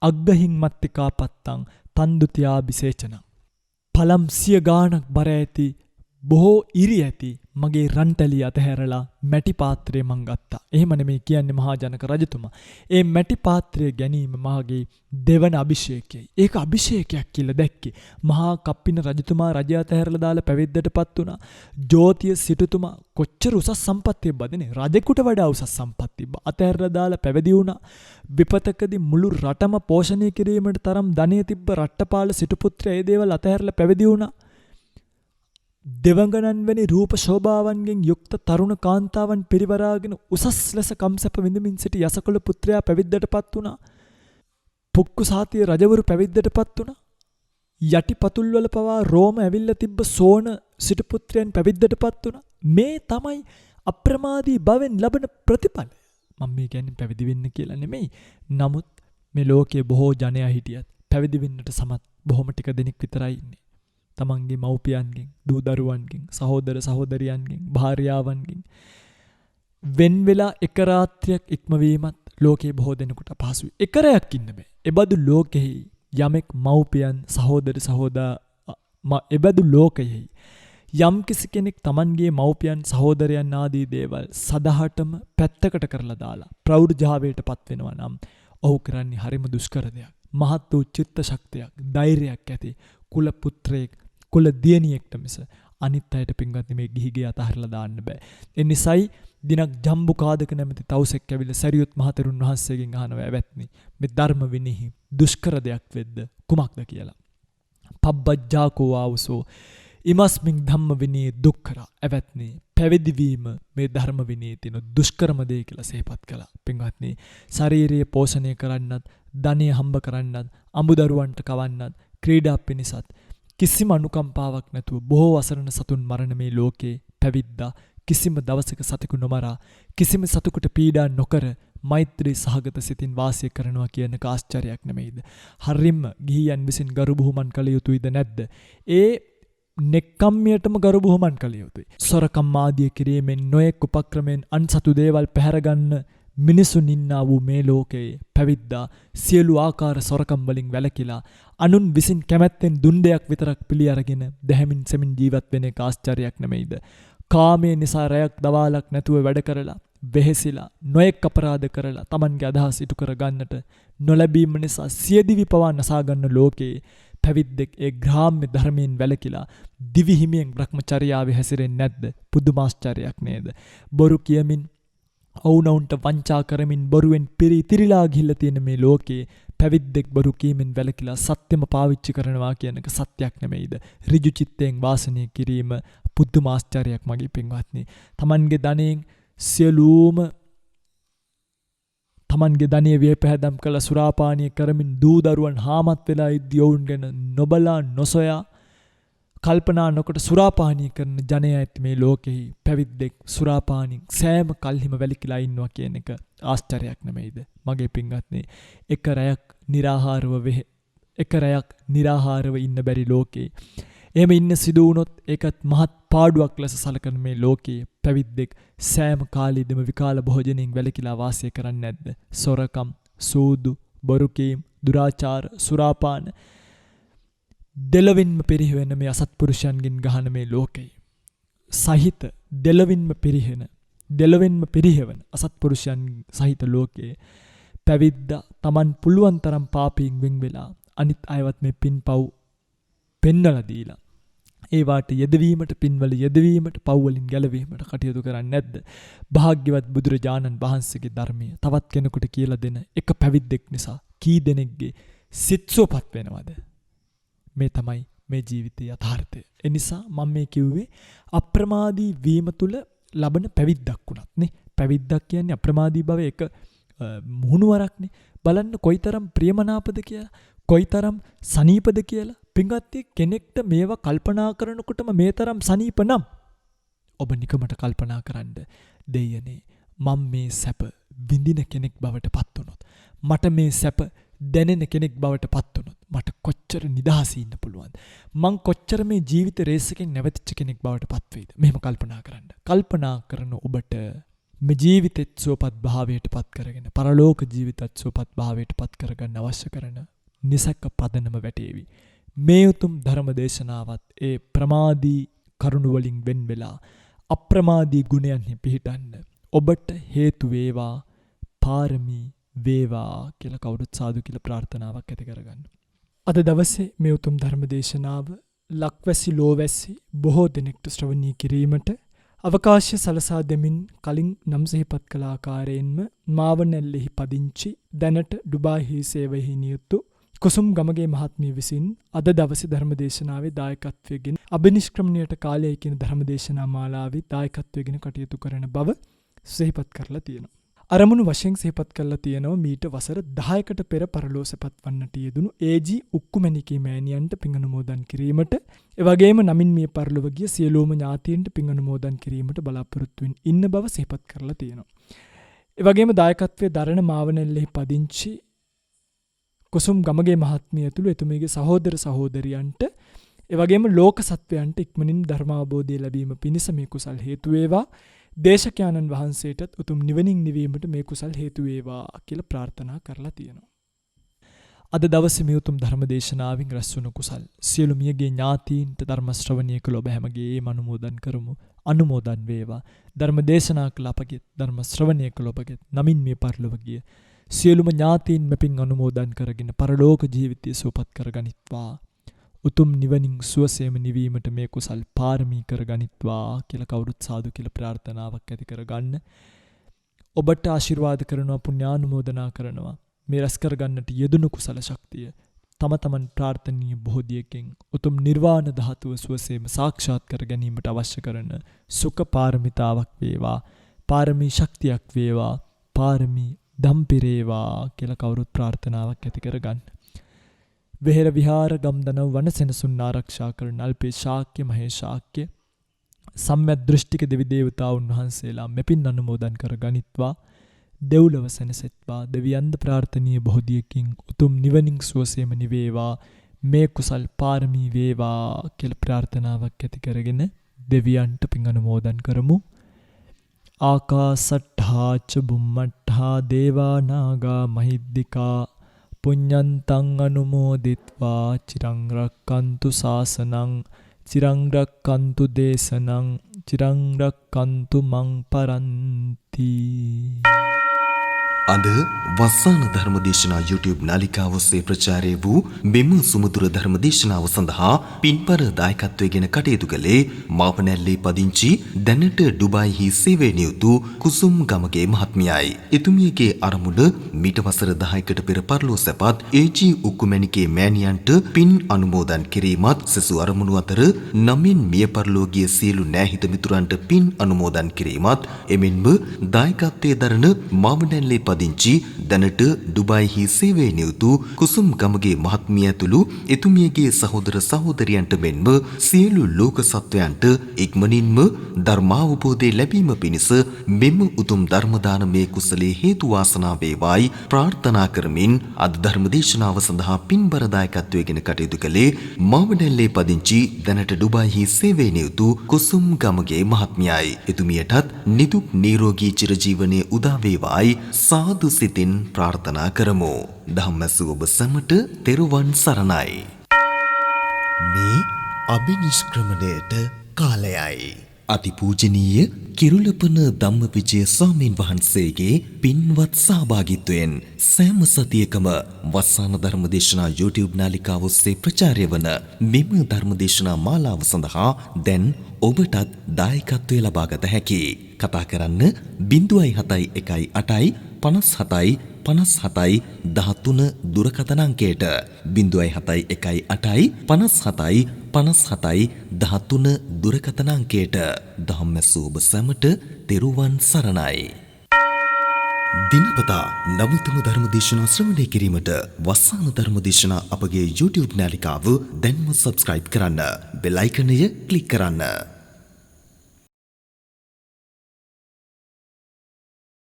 අග්ගහින් මත්තිකා පත්තං තන්දුතියා බිසේචනං. පලම් 100 ගාණක් බර ඇති බොහෝ ඉරි ඇති මගේ රන්තැලිය අතහැරලා මැටි පාත්‍රය මං ගත්තා. එහෙම නෙමෙයි කියන්නේ මහා ජනක රජතුමා. ඒ මැටි පාත්‍රය ගැනීම මාගේ දෙවන අභිෂේකයයි. ඒක අභිෂේකයක් කියලා දැක්කේ. මහා කප්පින රජතුමා රජය අතහැරලා දාලා පැවිද්දටපත් වුණා. ජෝතිය සිටුතුමා කොච්චර උසස් සම්පත් තිබ්බදනේ. රජෙකුට වඩා උසස් සම්පත් තිබ්බා. අතහැරලා දාලා පැවිදි වුණා. විපතකදී මුළු රටම පෝෂණය කිරීමට තරම් ධනෙ තිබ්බ රට්ටපාල සිටුපුත්‍රයා ඒ දේවල් අතහැරලා පැවිදි වුණා. දෙවඟනන් වැනි රූප ශෝභාවන්ගෙන් යුක්ත තරුණ කාන්තාවන් පිරිවරාගෙන උසස් ලෙස කම්සප විඳමින් සිටි යසකොළ පුත්‍රයා පැවිද්දටපත් වුණා. පුක්කුසාතිය රජවරු පැවිද්දටපත් වුණා. යටි පතුල්වල පවා රෝම ඇවිල්ලා තිබ්බ සෝන සිටු පුත්‍රයන් පැවිද්දටපත් වුණා. මේ තමයි අප්‍රමාදී භවෙන් ලබන ප්‍රතිඵල. මම මේ කියන්නේ පැවිදි වෙන්න කියලා නෙමෙයි. නමුත් මේ ලෝකයේ බොහෝ ජනයා හිටියත් පැවිදි වෙන්නට සමත් බොහොම ටික දෙනෙක් විතරයි ඉන්නේ. තමන්ගේ මව්පියන්ගෙන් දූ දරුවන්ගෙන් සහෝදර සහෝදරියන්ගෙන් භාර්යාවන්ගෙන් වෙන් වෙලා එක රාත්‍රියක් ඉක්මවීමත් ලෝකේ බොහෝ දෙනෙකුට අපහසුයි. එක රැයක් ඉන්න බෑ. එබඳු ලෝකෙහි යමෙක් මව්පියන් සහෝදර එබඳු ලෝකයෙහි යම් කිසි කෙනෙක් තමන්ගේ මව්පියන් සහෝදරයන් ආදී දේවල් සදහටම පැත්තකට කරලා දාලා ප්‍රෞಢජාවයටපත් වෙනවා නම් ඔහු කරන්නේ හරිම දුෂ්කර දෙයක්. මහත් වූ චිත්ත ශක්තියක් ධෛර්යයක් ඇති කුල පුත්‍රයෙක් කුල දියණියෙක්ට මිස අනිත් අයට පින්වත්නි මේ ගිහිගේ අතහැරලා දාන්න බෑ. ඒ නිසායි දිනක් ජම්බුකාදක නැමැති තවුසෙක් ඇවිල්ලා සරියුත් මහතෙරුන් වහන්සේගෙන් අහනවා ඇවැත්නි මේ ධර්ම විනීහි දුෂ්කර දෙයක් වෙද්ද කුමක්ද කියලා. පබ්බජ්ජාකෝ ආවසෝ ඉමස්මින් ධම්ම විනී දුක්ඛර ඇවැත්නි පැවිදි වීම මේ ධර්ම විනී තියෙන දුෂ්කරම දේ කියලා සිහිපත් කළා. පින්වත්නි ශාරීරිය පෝෂණය කරන්නත් ධනෙ හම්බ කරන්නත් අඹදරුවන්ට කවන්නත් ක්‍රීඩා පිණිසත් කිසිම අනුකම්පාවක් නැතුව බොහෝ අසරණ සතුන් මරණ මේ ලෝකේ පැවිද්දා කිසිම දවසක සතෙකු නොමරා කිසිම සතුකට පීඩා නොකර මෛත්‍රී සහගත සිතින් වාසය කරනවා කියන ආශ්චර්යයක් නෙමෙයිද? හරිම ගිහියන් විසින් ගරු බුහුමන් කළ යුතුයිද නැද්ද? ඒ නෙක්කම්මියටම ගරු බුහුමන් කළ යුතුයි. සොරකම් ආදිය කිරීමෙන් නොයෙක් උපක්‍රමෙන් අන්සතු දේවල් පැහැරගන්න මිනිසුන් ඉන්නා වූ මේ ලෝකයේ පැවිද්දා සියලු ආකාර සොරකම් වලින් වැළකීලා අනුන් විසින් කැමැත්තෙන් දුන් දෙයක් විතරක් පිළි අරගෙන දැහැමින් සෙමින් ජීවත් වෙන එක ආශ්චර්යයක් නෙමෙයිද? කාමයේ නිසා රැයක් දවාලක් නැතුව වැඩ කරලා වෙහෙසිලා නොයෙක් අපරාධ කරලා Tamanගේ අදහස් ඉටු කර ගන්නට නොලැබීම නිසා සියදිවි පවා නසා ගන්න ලෝකයේ පැවිද්දෙක් ඒ ග්‍රාම්‍ය ධර්මයෙන් වැළකීලා දිවි හිමියෙන් බ්‍රහ්මචර්යාවේ හැසිරෙන්නේ නැද්ද? පුදුමාශ්චර්යයක් නේද? බොරු කියමින් ඔවුනොවුන්ට වංචා කරමින් බොරුවෙන් පිරිතිරිලා ගිහිල්ලා තියෙන මේ ලෝකයේ පැවිද්දෙක් බොරු කීමෙන් වැළකීලා සත්‍යම පාවිච්චි කරනවා කියන එක සත්‍යක් නෙමෙයිද? ඍජු චිත්තයෙන් වාසනය කිරීම පුදුමාශ්චර්යයක් මගේ පින්වත්නි. Tamanගේ ධනෙන් සියලුම Tamanගේ ධනිය වියපැහැදම් කළ සුරාපානිය කරමින් දූ දරුවන් හාමත් වෙලා ඉද්දී ඔවුන් ගැන නොබලා නොසොයා කල්පනා නොකොට සුරාපානිය කරන ජනයා ඇති මේ ලෝකෙහි පැවිද්දෙක් සුරාපානින් සෑම කල්හිම වැළකීලා ඉන්නවා කියන එක ආශ්චර්යයක් නෙමෙයිද? මගේ පින්වත්නි, එක රැයක් निराහාරව ඉන්න බැරි ලෝකේ එහෙම ඉන්න සිදු වුණොත් ඒකත් මහත් පාඩුවක් ලෙස සලකන මේ ලෝකයේ පැවිද්දෙක් සෑම කාලෙදිම විකාල භෝජනයෙන් වැළකීලා වාසය කරන්නේ නැද්ද? සොරකම්, සූදු, බොරු කීම්, දුරාචාර, සුරාපාන දෙලවින්ම පිරිහෙන මේ අසත්පුරුෂයන්ගෙන් ගහන මේ ලෝකේ සහිත දෙලවින්ම පිරිහෙවන අසත්පුරුෂයන් සහිත ලෝකයේ පැවිද්දා Taman පුළුවන් තරම් පාපයෙන් වෙන් වෙලා අනිත් අයවත් මේ පින්පව් පෙන්නලා දීලා ඒවාට යෙදවීමට, පින්වල යෙදවීමට, පව්වලින් ගැලවීමට කටයුතු කරන්නේ නැද්ද? භාග්‍යවත් බුදුරජාණන් වහන්සේගේ ධර්මය තවත් කෙනෙකුට කියලා දෙන එක පැවිද්දෙක් නිසා කී දෙනෙක්ගේ සිත් සුවපත් වෙනවද? මේ තමයි මේ ජීවිතයේ යථාර්ථය. ඒ නිසා මම මේ කිව්වේ අප්‍රමාදී වීම තුල ලබන පැවිද්දක් වුණත් නේ. පැවිද්දක් කියන්නේ අප්‍රමාදී බව එක මුහුණුවරක්නේ. බලන්න කොයිතරම් ප්‍රියමනාපද කියලා, කොයිතරම් සනීපද කියලා. පින්වත්නි, කෙනෙක්ට මේවා කල්පනා කරනකොටම මේ තරම් සනීප නම් ඔබ නිකමට කල්පනා කරන්න, දෙයනේ මම මේ සැප විඳින කෙනෙක් බවට පත් වුණොත්, මට මේ සැප දැනෙන කෙනෙක් බවට පත් වුණොත් මට කොච්චර නිදහසේ ඉන්න පුළුවන්ද? මං කොච්චර මේ ජීවිත රේස් එකෙන් නැවතිච්ච කෙනෙක් බවට පත් වෙයිද? මෙහෙම කල්පනා කරන්න. කල්පනා කරන ඔබට මේ ජීවිතෙත් සුවපත් භාවයට පත් කරගෙන පරලෝක ජීවිතත් සුවපත් භාවයට පත් කරගන්න අවශ්‍ය කරන නිසක පදනම වැටේවි. මේ උතුම් ධර්ම දේශනාවත් ඒ ප්‍රමාදී කරුණු වලින් වෙන් වෙලා අප්‍රමාදී ගුණයන්හි පිහිටන්න ඔබට හේතු වේවා, පාරමී වේවා කියලා කවුරුත් සාදු කියලා ප්‍රාර්ථනාවක් ඇති කරගන්න. අද දවසේ මේ උතුම් ධර්ම දේශනාව ලක්වැසි ලෝවැසි බොහෝ දෙනෙක්ට ශ්‍රවණය කිරීමට අවකාශය සලසා දෙමින් කලින් නම් සිහිපත් කළ ආකාරයෙන්ම මාවනැල්ලෙහි පදිංචි දැනට ඩුබායිහි සේවයෙහි නියුතු කුසුම් ගමගේ මහත්මිය විසින් අද දවසේ ධර්ම දේශනාවේ දායකත්වයෙන් අබිනිෂ්ක්‍රමණයට කාලය කියන ධර්ම දේශනා මාලාවේ දායකත්වයෙන් කටයුතු කරන බව සිහිපත් කරලා තියෙනවා. අරමුණු වශයෙන් සිහිපත් කරලා තියෙනවා මීට වසර 10කට පෙර පරලෝසපත් වන්නට යෙදුණු ඒජී උක්කුමැණිකේ මෑණියන්ට පින් අනුමෝදන් කිරීමට, එවැගේම නමින් මිය පරලොව ගිය සියලුම ඥාතීන්ට පින් අනුමෝදන් කිරීමට බලාපොරොත්තු වෙන ඉන්න බව සිහිපත් කරලා තියෙනවා. එවැගේම දායකත්වයේ දරණ මාවනැල්ලෙහි පදිංචි කුසුම් ගමගේ මහත්මිය ඇතුළු එතුමියගේ සහෝදර සහෝදරියන්ට, එවැගේම ලෝක සත්වයන්ට ඉක්මනින් ධර්මාවබෝධය ලැබීම පිණිස මේ කුසල් හේතු වේවා. දේශකයන්න් වහන්සේටත් උතුම් නිවනින් නිවීමට මේ කුසල් හේතු වේවා කියලා ප්‍රාර්ථනා කරලා තියෙනවා. අද දවසේ මේ උතුම් ධර්ම දේශනාවෙන් රැස් වුණු කුසල් සියලු මියගේ ඥාතීන්ට ධර්ම ශ්‍රවණය කළ ඔබ හැමගේම අනුමෝදන් කරමු. අනුමෝදන් වේවා. ධර්ම දේශනා කළ අපගේ, ධර්ම ශ්‍රවණය කළ ඔබගේ නමින් මේ පරලොව ගිය සියලුම ඥාතීන් මෙපින් අනුමෝදන් කරගෙන පරලෝක ජීවිතය සුවපත් කරගනිත්වා. උතුම් නිවනින් සුවසේම නිවීමට මේ කුසල් පාරමී කරගනිත්වා කියලා කවුරුත් සාදු කියලා ප්‍රාර්ථනාවක් ඇති කරගන්න. ඔබට ආශිර්වාද කරනවා, පුණ්‍යානුමෝදනා කරනවා. මේ රැස් කරගන්නට යෙදුණු කුසල ශක්තිය තම තමන් ප්‍රාර්ථනීය බෝධියකින් උතුම් නිර්වාණ ධාතුව සුවසේම සාක්ෂාත් කර ගැනීමට අවශ්‍ය කරන සුඛ පාරමිතාවක් වේවා, පාරමී ශක්තියක් වේවා, පාරමී දම්පිරේවා කියලා කවුරුත් ප්‍රාර්ථනාවක් ඇති කරගන්න. වෙහෙර විහාර ගම්දනව වන සෙනසුන් ආරක්ෂා කරන අල්පේ ශාක්‍ය මහේශාක්‍ය සම්‍යක් දෘෂ්ටික දෙවි දේවතාවුන් වහන්සේලා මෙපින් අනුමෝදන් කර ගනිත්වා. දෙව්ලොව සැනසෙත්වා. දෙවියන්ද ප්‍රාර්ථනීය බෝධියකින් උතුම් නිවනින් සුවසේම නිවේවා. මේ කුසල් පාරමී වේවා කියලා ප්‍රාර්ථනාවක් ඇති කරගෙන දෙවියන්ට පින් අනුමෝදන් කරමු. ආකාසට්ඨා ච බුම්මට්ඨා දේවා නාග මහිද්దికා පුඤ්ඤන්තං අනුමෝදිත්වා චිරං රක්칸තු ශාසනං චිරං රක්칸තු දේශනං චිරං රක්칸තු මං පරන්ති. අද වස්සාන ධර්මදේශනා YouTube නාලිකාව ඔස්සේ ප්‍රචාරය වූ මෙම සුමధుර ධර්මදේශනාව සඳහා පින්පර දායකත්වයෙන් කටයුතු කළේ මාපනැල්ලේ පදිංචි දැනට ඩුබායිහි සේවය නියුතු කුසුම් ගමගේ මහත්මියයි. එතුමියගේ අරමුණ මීට වසර 10කට පෙර පරලෝ සැපත් AG උක්කුමැණිකේ මෑණියන්ට පින් අනුමෝදන් කිරීමත් සසු අරමුණු අතර නමින් මිය පරලෝ ගිය සියලු නෑහිත මිතුරන්ට පින් අනුමෝදන් කිරීමත් එමෙන්ම දායකත්වයේ දරන මාපනැල්ලේ පදිංචි දැනට ඩුබායිහි සේවය නියුතු කුසුම් ගමගේ මහත්මිය ඇතුළු එතුමියගේ සහෝදර සහෝදරියන්ට මෙන්ම සියලු ලෝක සත්වයන්ට ඉක්මනින්ම ධර්මාවබෝධය ලැබීම පිණිස මෙම උතුම් ධර්ම දානමය කුසලයේ හේතු වාසනා වේවායි ප්‍රාර්ථනා කරමින් අද ධර්ම දේශනාව සඳහා පින්බර දායකත්වයෙන් කටයුතු කළේ මාවනැල්ලේ පදිංචි දැනට ඩුබායිහි සේවය නියුතු කුසුම් ගමගේ මහත්මියයි. එතුමියටත් නිදුක් නිරෝගී චිරජීවනයේ උදා වේවායි සාදු සිතින් ප්‍රාර්ථනා කරමු. ධම්මසු ඔබ සැමට තෙරුවන් සරණයි. මේ අභිනිෂ්ක්‍රමණයට කාලයයි. අතිපූජනීය කිරුළපන ධම්මවිජය ස්වාමීන් වහන්සේගේ පින්වත් සහභාගීත්වයෙන් සෑම සතියකම වස්සාන ධර්මදේශනා YouTube නාලිකාව ඔස්සේ ප්‍රචාරය වන මෙම ධර්මදේශනා මාලාව සඳහා දැන් ඔබටත් දායකත්වය ලබාගත හැකියි. කතා කරන්න 071 57 57 13 දුරකථන අංකයට 071 57 57 13 දුරකථන අංකයට. ධම්මසු ඔබ සැමට තෙරුවන් සරණයි. දිනපතා නවතම ධර්මදේශනා ශ්‍රවණය කිරීමට වස්සාන ධර්මදේශනා අපගේ YouTube නාලිකාව දැන්ම subscribe කරන්න. බෙල් අයිකනය ක්ලික් කරන්න.